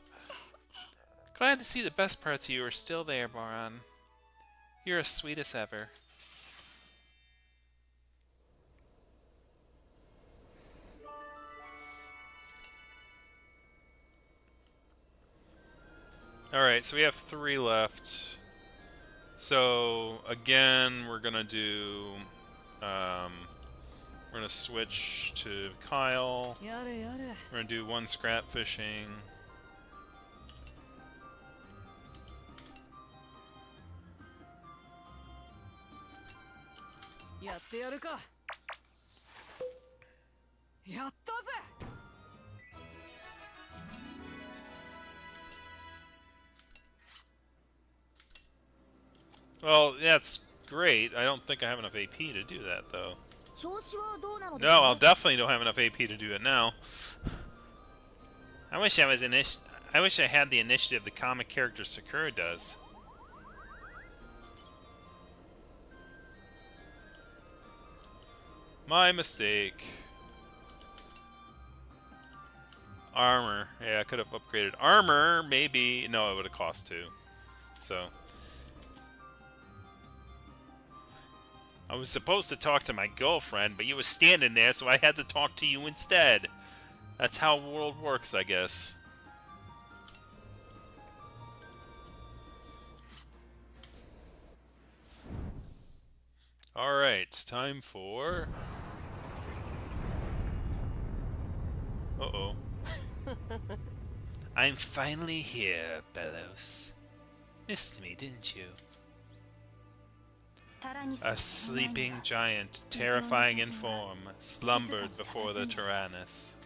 S2: Glad to see the best parts of you are still there, Boron. You're as sweet as ever.
S1: Alright, so we have 3 left. So, again, we're gonna do... we're gonna switch to Kyle.
S4: やれやれ
S1: We're gonna do 1 scrap fishing.
S4: やってやるかやったぜ
S1: Well, that's great. I don't think I have enough AP to do that, though.
S3: 調子はどうなのです
S1: No,
S3: か
S1: I'll definitely don't have enough AP to do it now.
S2: I wish I had the initiative the comic character Sakura does.
S1: My mistake. Armor. Yeah, I could have upgraded armor, maybe. No, it would have cost 2. So...
S2: I was supposed to talk to my girlfriend, but you were standing there, so I had to talk to you instead.
S1: That's how the world works, I guess. Alright, time for... Uh-oh.
S2: I'm finally here, Bellows. Missed me, didn't you? A sleeping giant, terrifying in form, slumbered before the Tyrannus.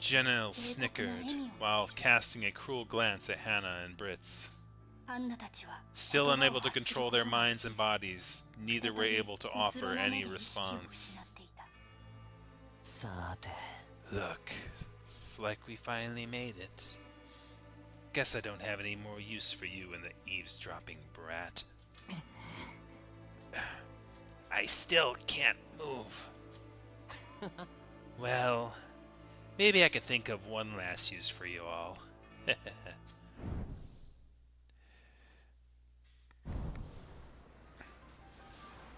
S2: Janelle snickered while casting a cruel glance at Hannah and Brits. Still unable to control their minds and bodies, neither were able to offer any response. Look, it's like we finally made it. Guess I don't have any more use for you in the eavesdropping brat. I still can't move. Well, maybe I could think of one last use for you all.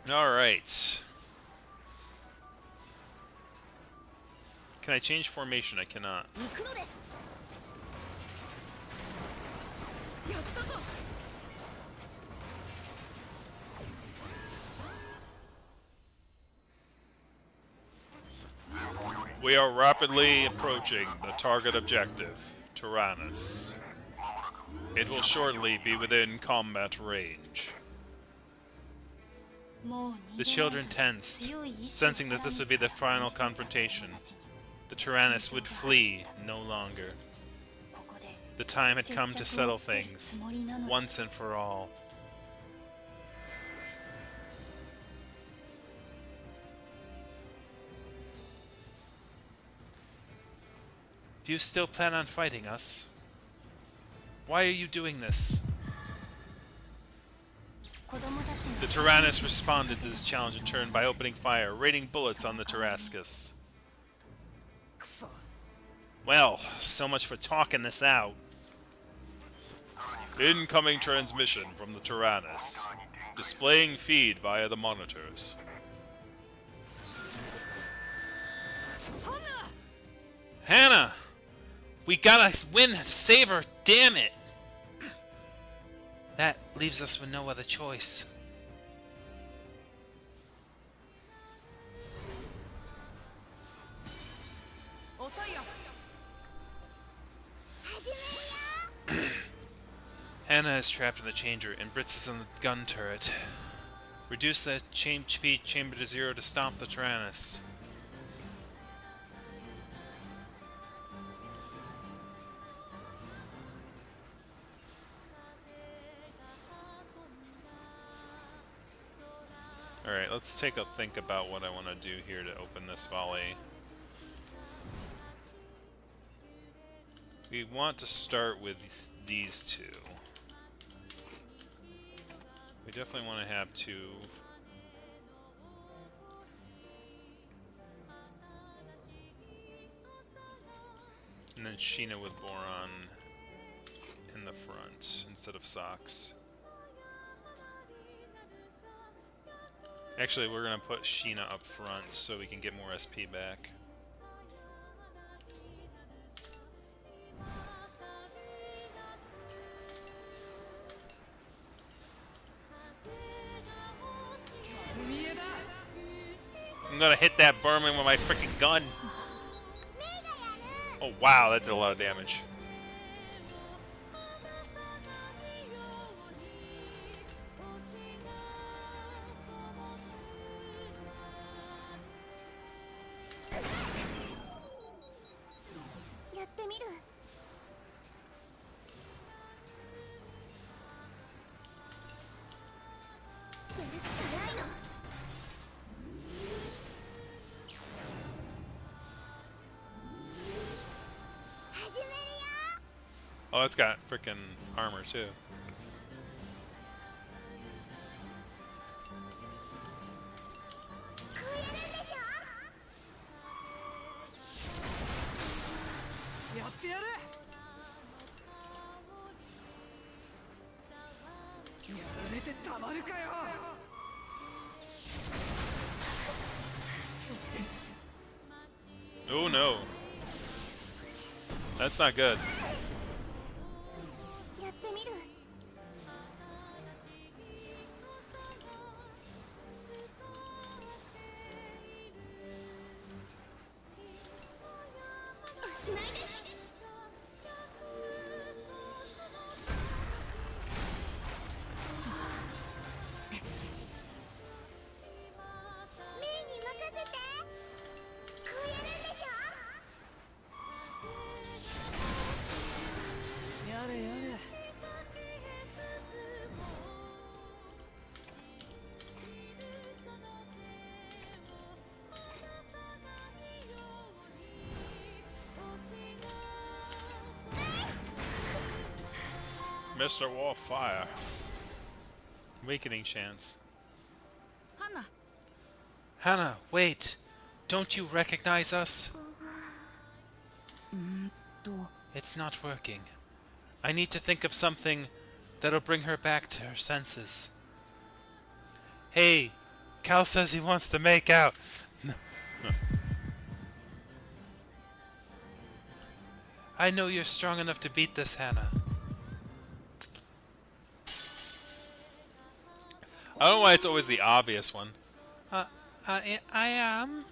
S1: Alright. Can I change formation? I cannot.
S3: 行くのです
S4: やったぞ
S1: We are rapidly approaching the target objective, Tyrannus. It will shortly be within combat range.
S2: The children tensed, sensing that this would be the final confrontation. The Tyrannus would flee no longer. The time had come to settle things, once and for all. Do you still plan on fighting us? Why are you doing this? The Tyrannus responded to this challenge in turn by opening fire, raining bullets on the Tarascus. Well, so much for talking this out.
S1: Incoming transmission from the Tyrannus. Displaying feed via the monitors.
S2: Hannah! We gotta win to save her, damn it! That leaves us with no other choice. Hannah is trapped in the changer, and Brits is on the gun turret. Reduce the HP chamber to 0 to stop the Tyrannus.
S1: Alright, let's take a think about what I want to do here to open this volley. We want to start with these two. We definitely want to have two. And then Sheena with Boron in the front instead of Socks. Actually, we're going to put Sheena up front so we can get more SP back. I'm gonna hit that Berman with my freaking gun. Oh wow, that did a lot of damage. Oh, it's got freaking armor too. Oh no. That's not good. Mr. Warfire. Awakening chance.
S3: Hana.
S2: Hannah, wait! Don't you recognize us? It's not working. I need to think of something that'll bring her back to her senses. Hey, Cal says he wants to make out. I know you're strong enough to beat this, Hannah.
S1: I don't know why it's always the obvious one.
S2: I am.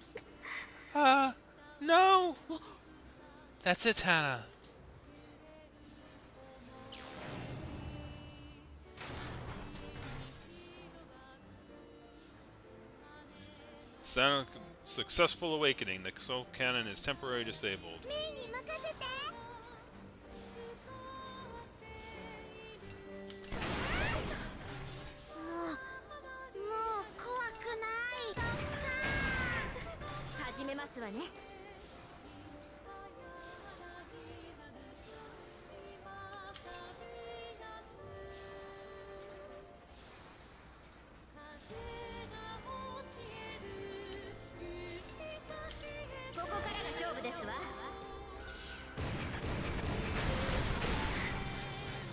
S2: No. That's it, Hannah.
S1: Successful awakening. The soul cannon is temporarily disabled.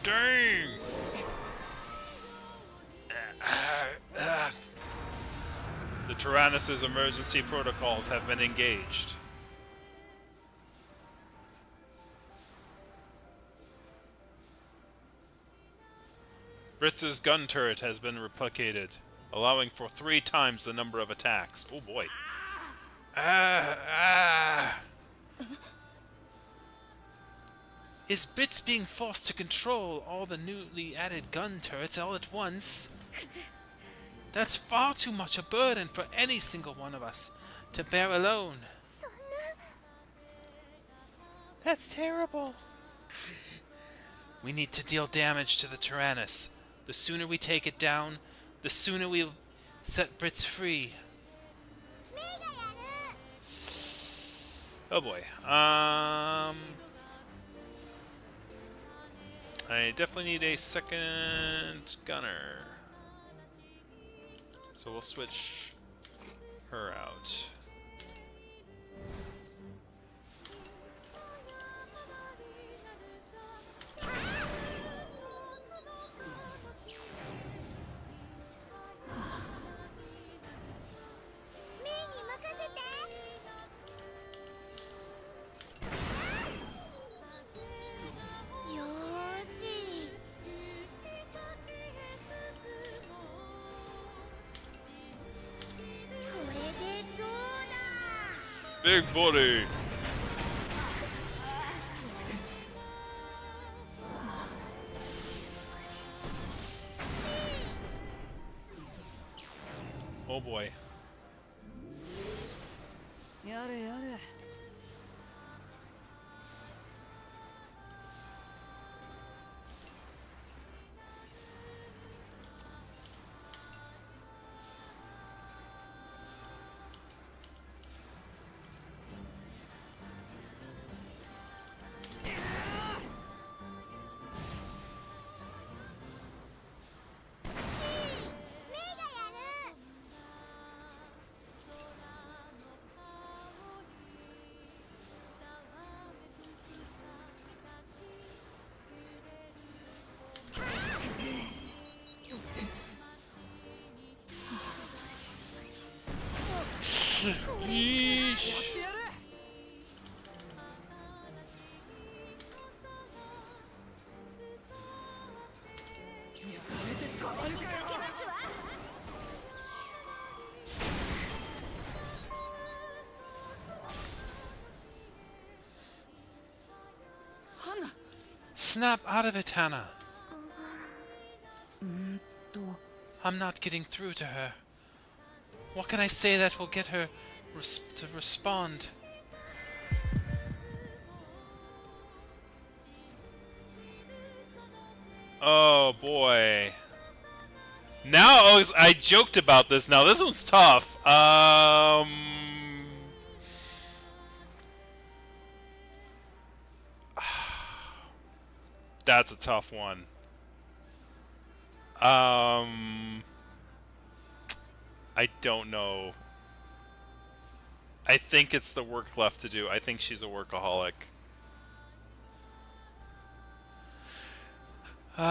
S1: Dang! The Tyrannus' emergency protocols have been engaged. Britz's gun turret has been replicated, allowing for 3 times the number of attacks. Oh boy.
S2: Is Bits being forced to control all the newly added gun turrets all at once? That's far too much a burden for any single one of us to bear alone. That's terrible. We need to deal damage to the Tyrannus. The sooner we take it down, the sooner we'll set Brits free.
S1: Oh boy. I definitely need a second gunner. So we'll switch her out. Big body. Oh boy.
S4: やれやれ
S1: Yeesh. Snap out of it, Hannah. I'm not getting through to her. What can I say that will get her to respond? Oh boy. Now I joked about this. Now this one's tough. That's a tough one. I don't know. I think it's the work left to do. I think she's a workaholic. I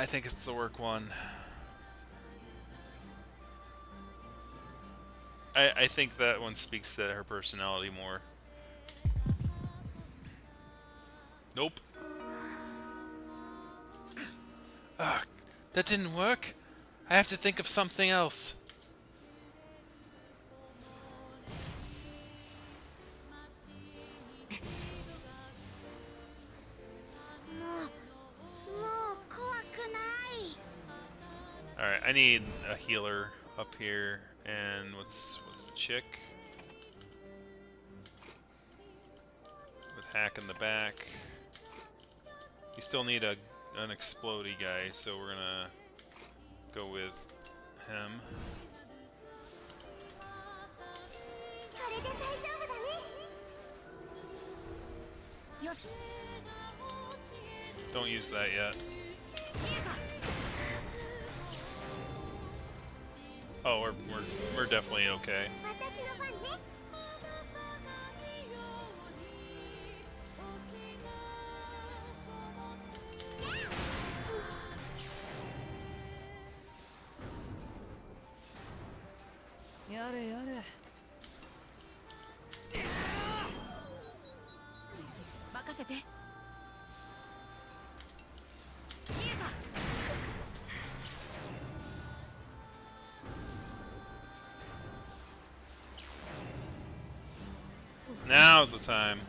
S1: think it's the work one. I think that one speaks to her personality more. Nope. Ugh, that didn't work. I have to think of something else. Alright, I need a healer up here. And what's the chick? With hack in the back. We still need an explodey guy, so we're gonna go with him. Don't use that yet. Oh, we're definitely okay. Now's the time.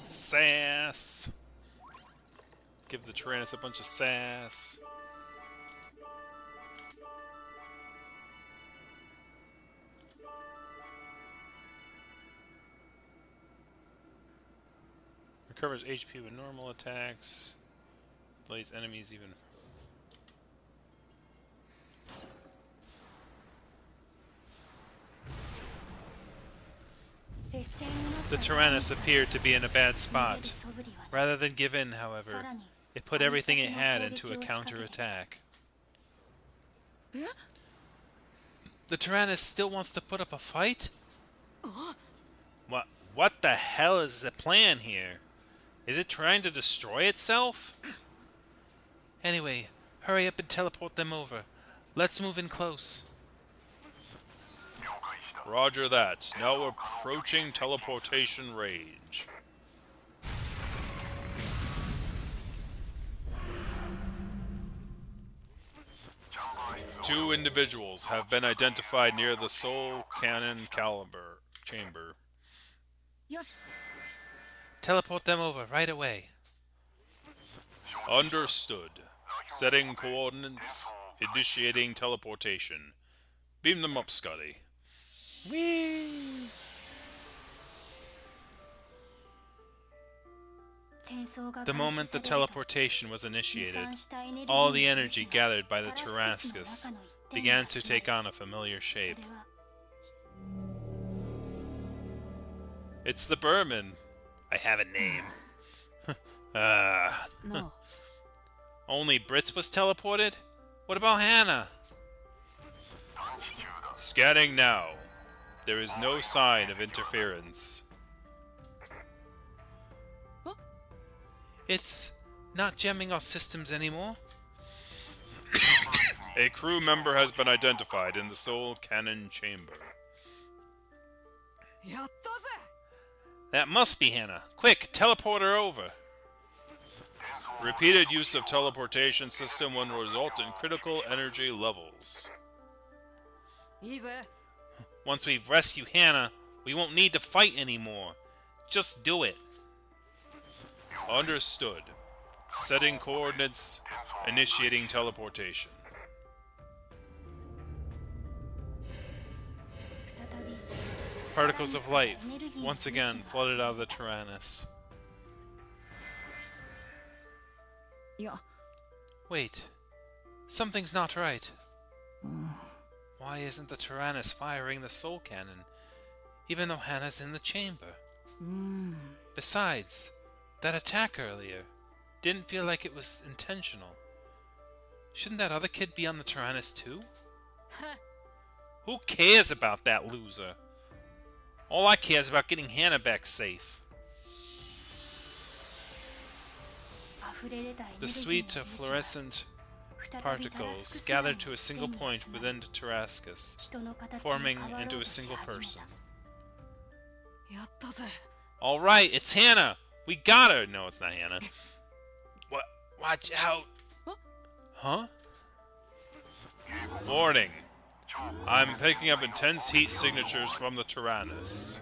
S1: Sass. Give the Tyrannus a bunch of sass. Recovers HP with normal attacks. Plays enemies even. The Tyrannus appeared to be in a bad spot. Rather than give in, however, it put everything it had into a counterattack. The Tyrannus still wants to put up a fight? What the hell is the plan here? Is it trying to destroy itself? Anyway, hurry up and teleport them over. Let's move in close. Roger that. Now approaching teleportation range. Two individuals have been identified near the Soul Cannon chamber.
S4: Yes.
S1: Teleport them over right away. Understood. Setting coordinates. Initiating teleportation. Beam them up, Scotty. Whee! The moment the teleportation was initiated, all the energy gathered by the Tarascus began to take on a familiar shape. It's the Berman. I have a name.
S4: No.
S1: Only Brits was teleported? What about Hannah? Scanning now. There is no sign of interference. It's not jamming our systems anymore. A crew member has been identified in the Soul Cannon chamber. That must be Hannah. Quick, teleport her over. Repeated use of teleportation system will result in critical energy levels. Once we rescue Hannah, we won't need to fight anymore. Just do it. Understood. Setting coordinates. Initiating teleportation. Particles of light once again flooded out of the Tyrannus. Wait. Something's not right. Why isn't the Tyrannus firing the Soul Cannon, even though Hannah's in the chamber? Besides, that attack earlier didn't feel like it was intentional. Shouldn't that other kid be on the Tyrannus too? Who cares about that loser? All I care is about getting Hannah back safe. The suite of fluorescent particles gathered to a single point within the Tarascus, forming into a single person. Alright, it's Hannah! We got her! No, it's not Hannah. What? Watch out! Huh? Warning. I'm picking up intense heat signatures from the Tyrannus.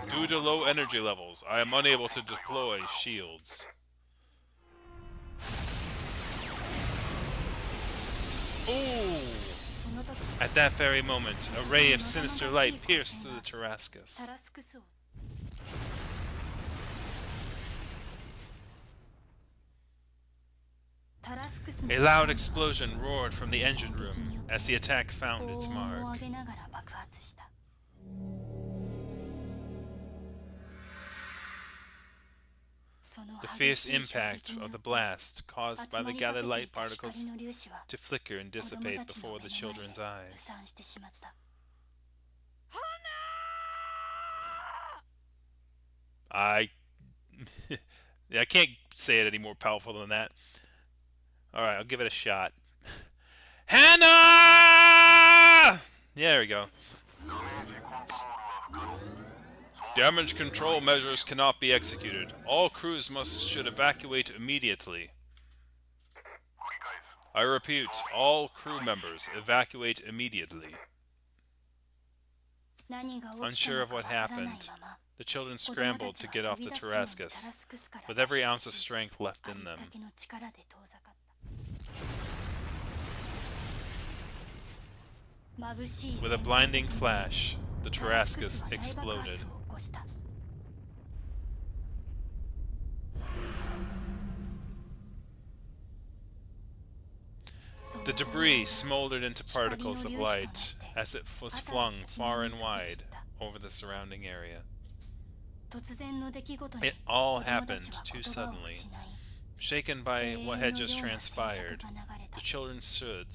S1: Due to low energy levels, I am unable to deploy shields. Ooh! At that very moment, a ray of sinister light pierced through the Tarascus. A loud explosion roared from the engine room as the attack found its mark. The fierce impact of the blast caused by the gathered light particles to flicker and dissipate before the children's eyes. I can't say it any more powerful than that. Alright, I'll give it a shot. Hannah! Yeah, there we go. Damage control measures cannot be executed. All crews should evacuate immediately. I repeat, all crew members evacuate immediately. Unsure of what happened, the children scrambled to get off the Tarascus, with every ounce of strength left in them. With a blinding flash, the Tarascus exploded. The debris smoldered into particles of light as it was flung far and wide over the surrounding area. It all happened too suddenly. Shaken by what had just transpired, the children stood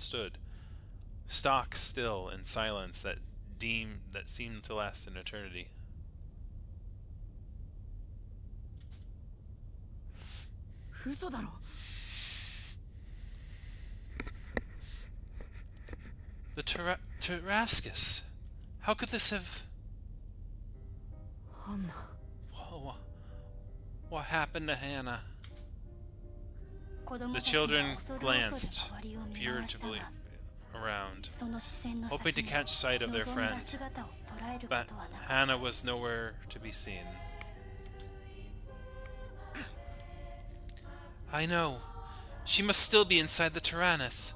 S1: stock still in silence that seemed to last an eternity. The Tarascus! How could this have... Whoa. What happened to Hannah? The children glanced furtively around, hoping to catch sight of their friend, but Hannah was nowhere to be seen. I know. She must still be inside the Tyrannus.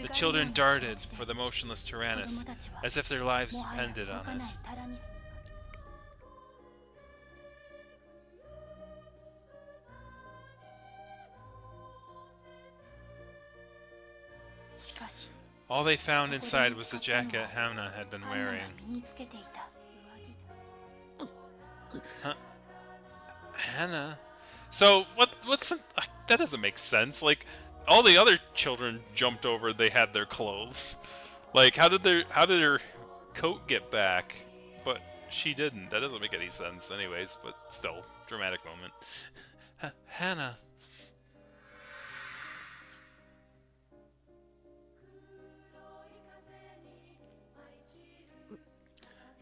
S1: The children darted for the motionless Tyrannus, as if their lives depended on it. All they found inside was the jacket Hannah had been wearing. Huh? Hannah? So, that doesn't make sense. Like, all the other children jumped over, they had their clothes. Like, how did her coat get back? But she didn't. That doesn't make any sense anyways, but still, dramatic moment. Hannah.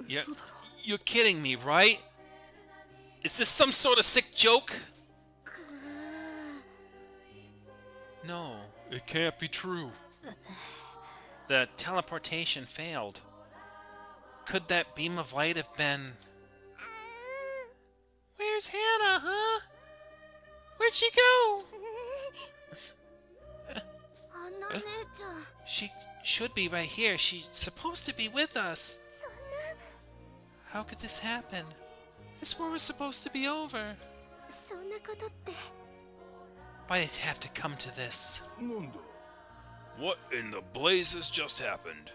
S1: Yeah, you're kidding me, right? Is this some sort of sick joke? No, it can't be true. The teleportation failed. Could that beam of light have been... Where's Hannah, huh? Where'd she go? She should be right here. She's supposed to be with us. How could this happen? This war was supposed to be over. Why'd it have to come to this? What in the blazes just happened?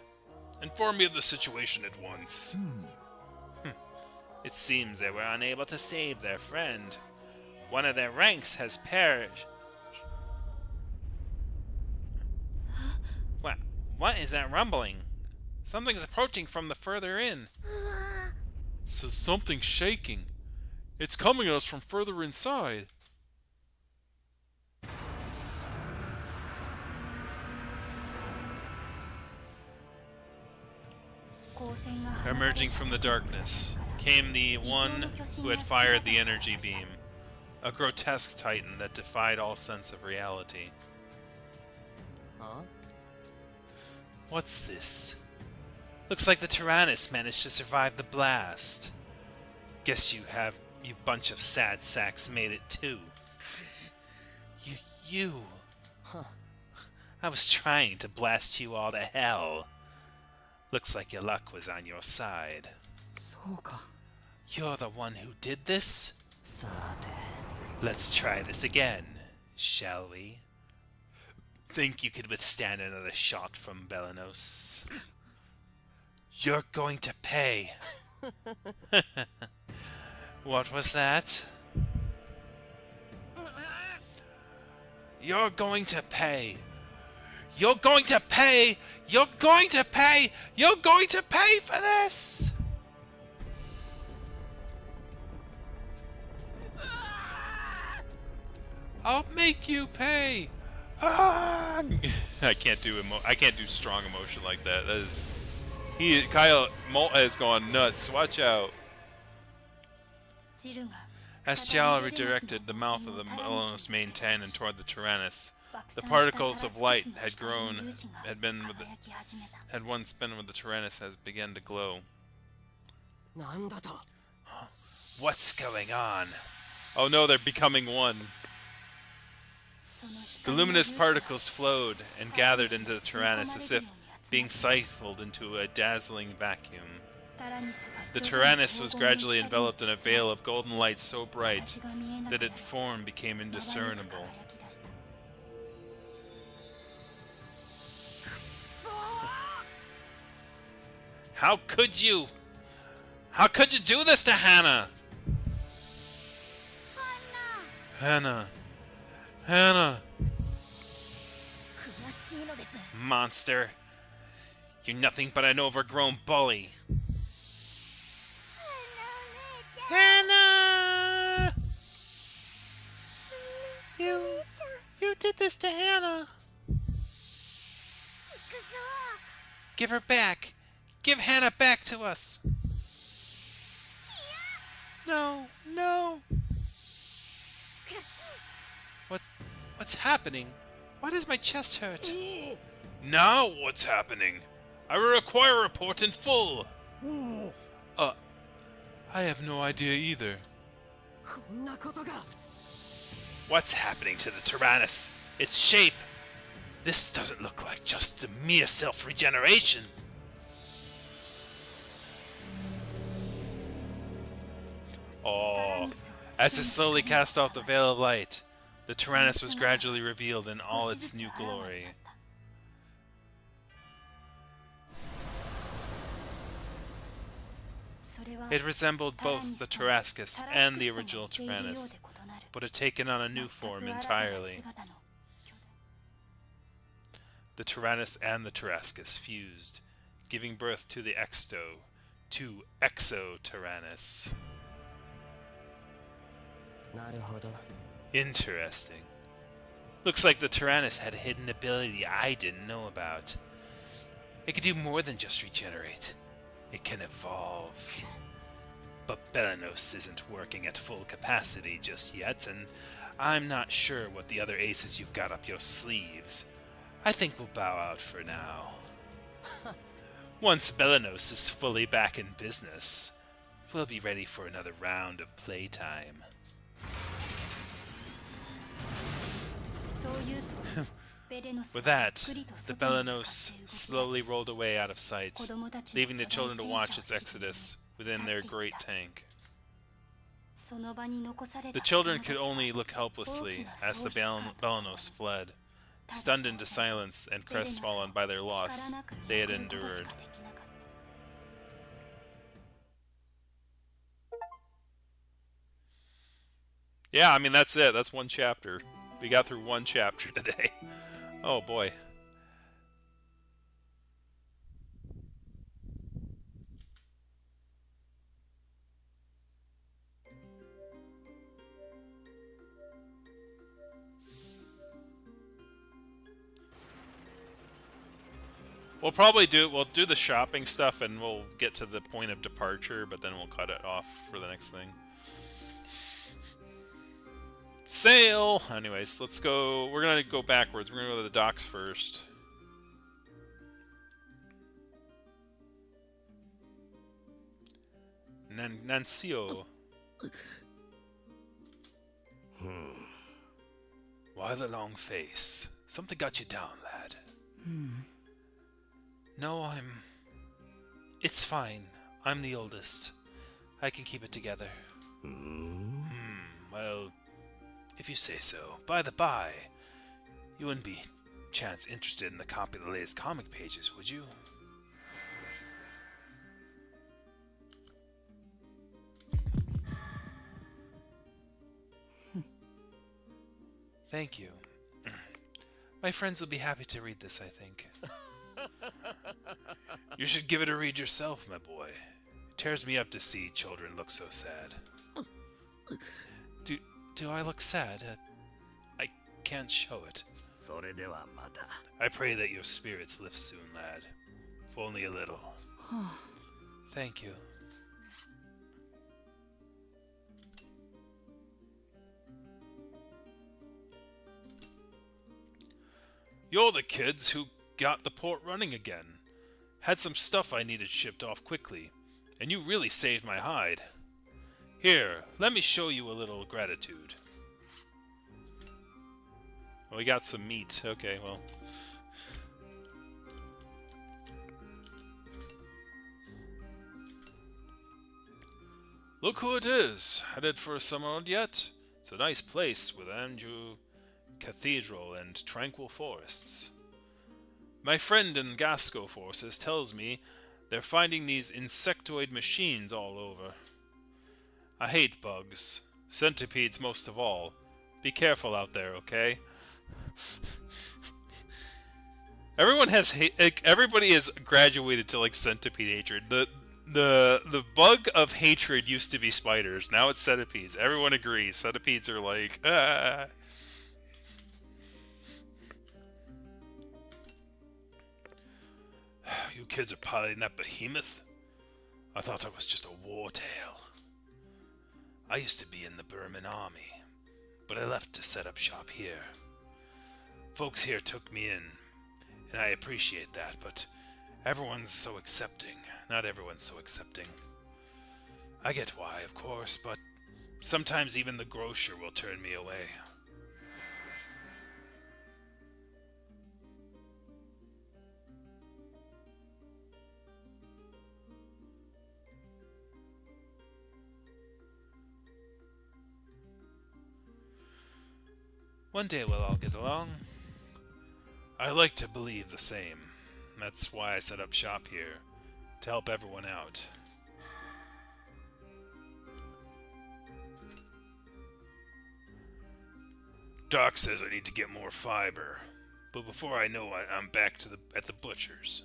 S1: Inform me of the situation at once. It seems they were unable to save their friend. One of their ranks has perished. What is that rumbling? Something's approaching from the further in. So something's shaking. It's coming at us from further inside. Emerging from the darkness came the one who had fired the energy beam, a grotesque titan that defied all sense of reality. What's this? Looks like the Tyrannus managed to survive the blast. Guess you bunch of sad sacks made it too. You. I was trying to blast you all to hell. Looks like your luck was on your side. You're the one who did this? Let's try this again, shall we? Think you could withstand another shot from Belenos? You're going to pay. What was that? You're going to pay. You're going to pay. You're going to pay. You're going to pay for this. I'll make you pay. Ah! I can't do strong emotion like that. That is, Kyle has gone nuts. Watch out. As Jala redirected the mouth of the Melodies main cannon toward the Tyrannus, the particles of light had once been with the Tyrannus has begun to glow. What's going on? Oh no, they're becoming one. The luminous particles flowed and gathered into the Tyrannus as if being siphoned into a dazzling vacuum. The Tyrannus was gradually enveloped in a veil of golden light so bright that its form became indiscernible. How could you? How could you do this to Hannah? Hannah. Hannah.
S4: 悔しいのです。
S1: Monster. You're nothing but an overgrown bully.
S2: Hannah! You did this to Hannah. Give her back. Give Hannah back to us. No, no. What's happening? Why does my chest hurt?
S1: Now what's happening? I require a report in full. I have no idea either.
S4: こんなことが。
S1: What's happening to the Tyrannus? Its shape. This doesn't look like just a mere self-regeneration. Oh, as it slowly cast off the veil of light, the Tyrannus was gradually revealed in all its new glory. It resembled both the Tarascus and the original Tyrannus, but had taken on a new form entirely. The Tyrannus and the Tarascus fused, giving birth to the to Exo-Tyrannus. Interesting. Looks like the Tyrannus had a hidden ability I didn't know about. It could do more than just regenerate. It can evolve. But Belenos isn't working at full capacity just yet, and I'm not sure what the other aces you've got up your sleeves. I think we'll bow out for now. Once Belenos is fully back in business, we'll be ready for another round of playtime. With that, the Belenos slowly rolled away out of sight, leaving the children to watch its exodus within their great tank. The children could only look helplessly as the Belenos fled, stunned into silence and crestfallen by their loss they had endured. Yeah, I mean, that's it. That's one chapter. We got through one chapter today. Oh boy. We'll do the shopping stuff and we'll get to the point of departure, but then we'll cut it off for the next thing. Sail! Anyways, let's go. We're gonna go backwards. We're gonna go to the docks first. Nancio. Why the long face? Something got you down, lad. No, It's fine. I'm the oldest. I can keep it together. Well, if you say so. By the by, you wouldn't be chance interested in the copy of the latest comic pages, would you? Thank you. My friends will be happy to read this, I think. You should give it a read yourself, my boy. It tears me up to see children look so sad. Do I look sad? I can't show it. I pray that your spirits lift soon, lad. If only a little. Thank you. You're the kids who got the port running again. Had some stuff I needed shipped off quickly, and you really saved my hide. Here, let me show you a little gratitude. Oh, we got some meat. Okay, well. Look who it is. Headed for a summer yet? It's a nice place with Andrew Cathedral and tranquil forests. My friend in Gasco forces tells me
S2: They're finding these insectoid machines all over. I hate bugs. Centipedes most of all. Be careful out there, okay? Everyone has everybody has graduated to like centipede hatred. The bug of hatred used to be spiders. Now it's centipedes. Everyone agrees. Centipedes are like, ah. You kids are piloting that behemoth? I thought that was just a war tale. I used to be in the Burman army, but I left to set up shop here. Folks here took me in, and I appreciate that, but everyone's so accepting. Not everyone's so accepting. I get why, of course, but sometimes even the grocer will turn me away. One day we'll all get along. I like to believe the same. That's why I set up shop here, to help everyone out. Doc says I need to get more fiber, but before I know it, I'm back to at the butcher's.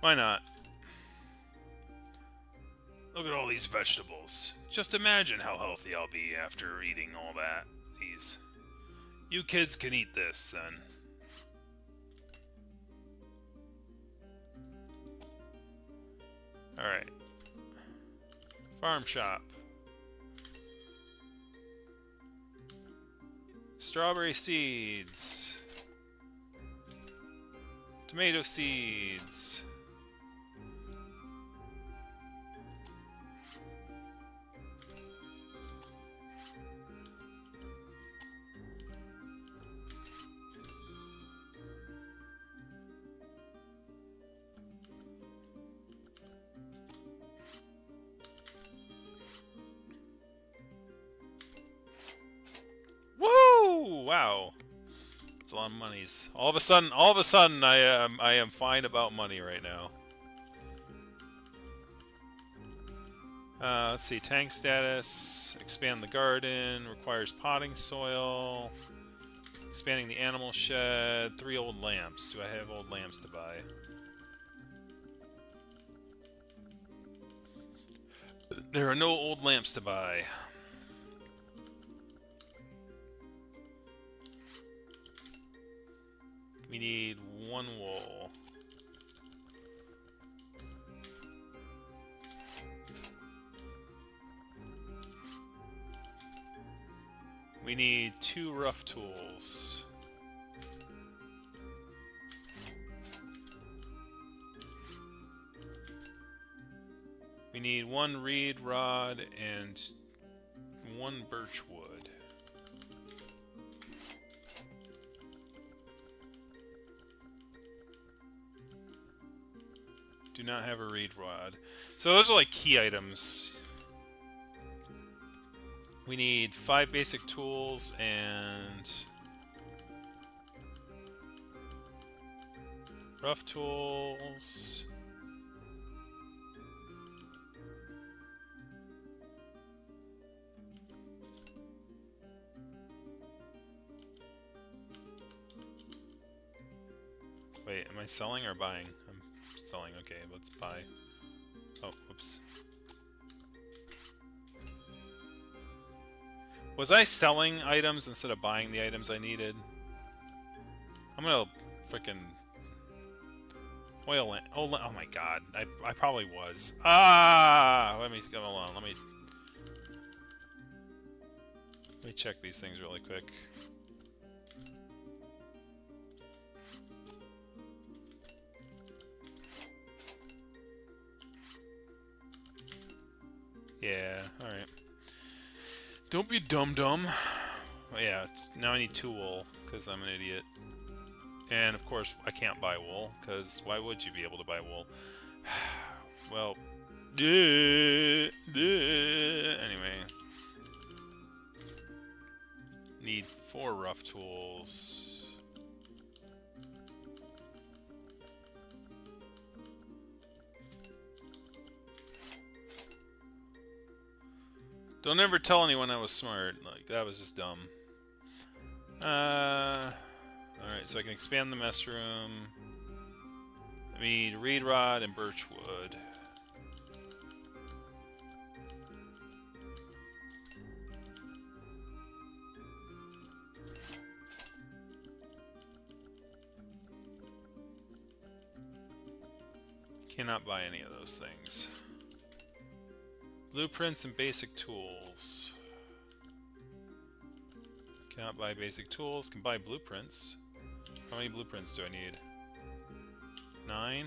S2: Why not? Look at all these vegetables. Just imagine how healthy I'll be after eating all that. These. You kids can eat this, then. Alright. Farm shop. Strawberry seeds. Tomato seeds. Woo! Wow. That's a lot of monies. All of a sudden, I am fine about money right now. Let's see, tank status, expand the garden, requires potting soil, expanding the animal shed, 3 old lamps. Do I have old lamps to buy? There are no old lamps to buy. We need 1 wool. We need 2 rough tools. We need 1 reed rod and 1 birch wood. Do not have a reed rod. So those are like key items. We need 5 basic tools and rough tools. Wait, am I selling or buying? I'm selling. Okay, let's buy. Oh, whoops. Was I selling items instead of buying the items I needed? I'm gonna frickin' oil lamp. Oh my god, I probably was. Ah, let me go along. Let me check these things really quick. Yeah, alright. Don't be dumb. Oh, yeah, now I need 2 wool, because I'm an idiot.
S1: And of course, I can't buy wool, because why would you be able to buy wool? Well, anyway. Need 4 rough tools. Don't ever tell anyone I was smart. Like, that was just dumb. Alright, so I can expand the mess room. I need reed rod and birch wood. Cannot buy any of those things. Blueprints and basic tools. Cannot buy basic tools. Can buy blueprints. How many blueprints do I need? 9?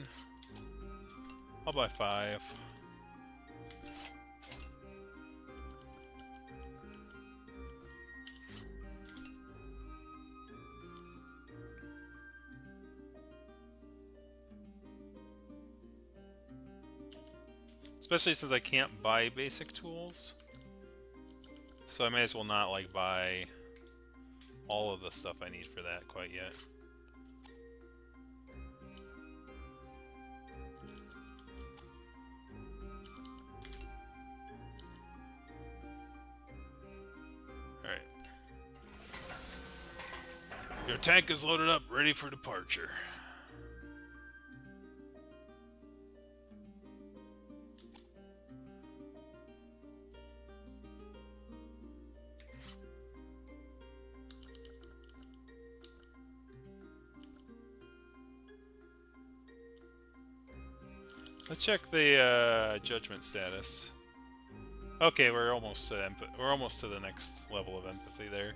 S1: I'll buy 5. Especially since I can't buy basic tools. So I may as well not like buy all of the stuff I need for that quite yet. Alright. Your tank is loaded up, ready for departure. Let's check the judgment status. Okay, we're almost to the next level of empathy there.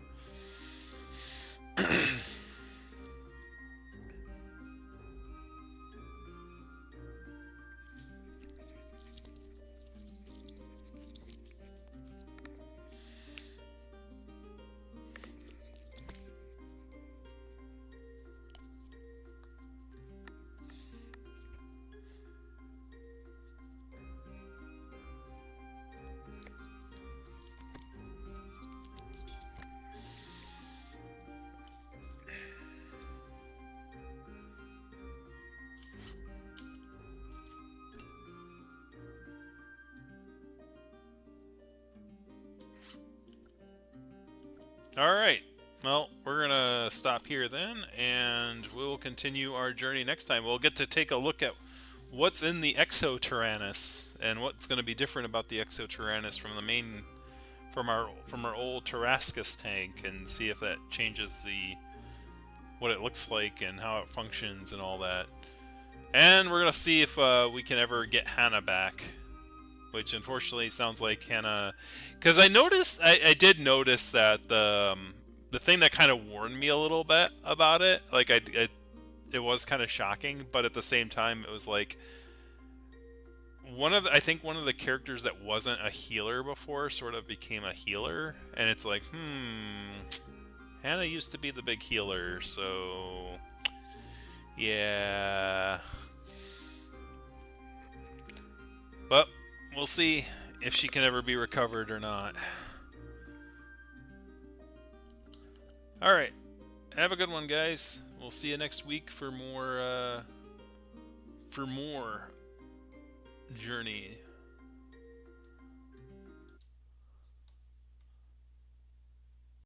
S1: Alright, well, we're gonna stop here then, and we'll continue our journey next time. We'll get to take a look at what's in the Exo-Tyrannus, and what's gonna be different about the Exo-Tyrannus from the main, from our old Tarrascus tank, and see if that changes what it looks like and how it functions and all that. And we're gonna see if we can ever get Hannah back. Which unfortunately sounds like Hannah, because I did notice that the thing that kind of warned me a little bit about it, like it was kind of shocking, but at the same time it was like I think one of the characters that wasn't a healer before sort of became a healer, and it's like, Hannah used to be the big healer, so yeah, but we'll see if she can ever be recovered or not. Alright. Have a good one, guys. We'll see you next week for more Journey.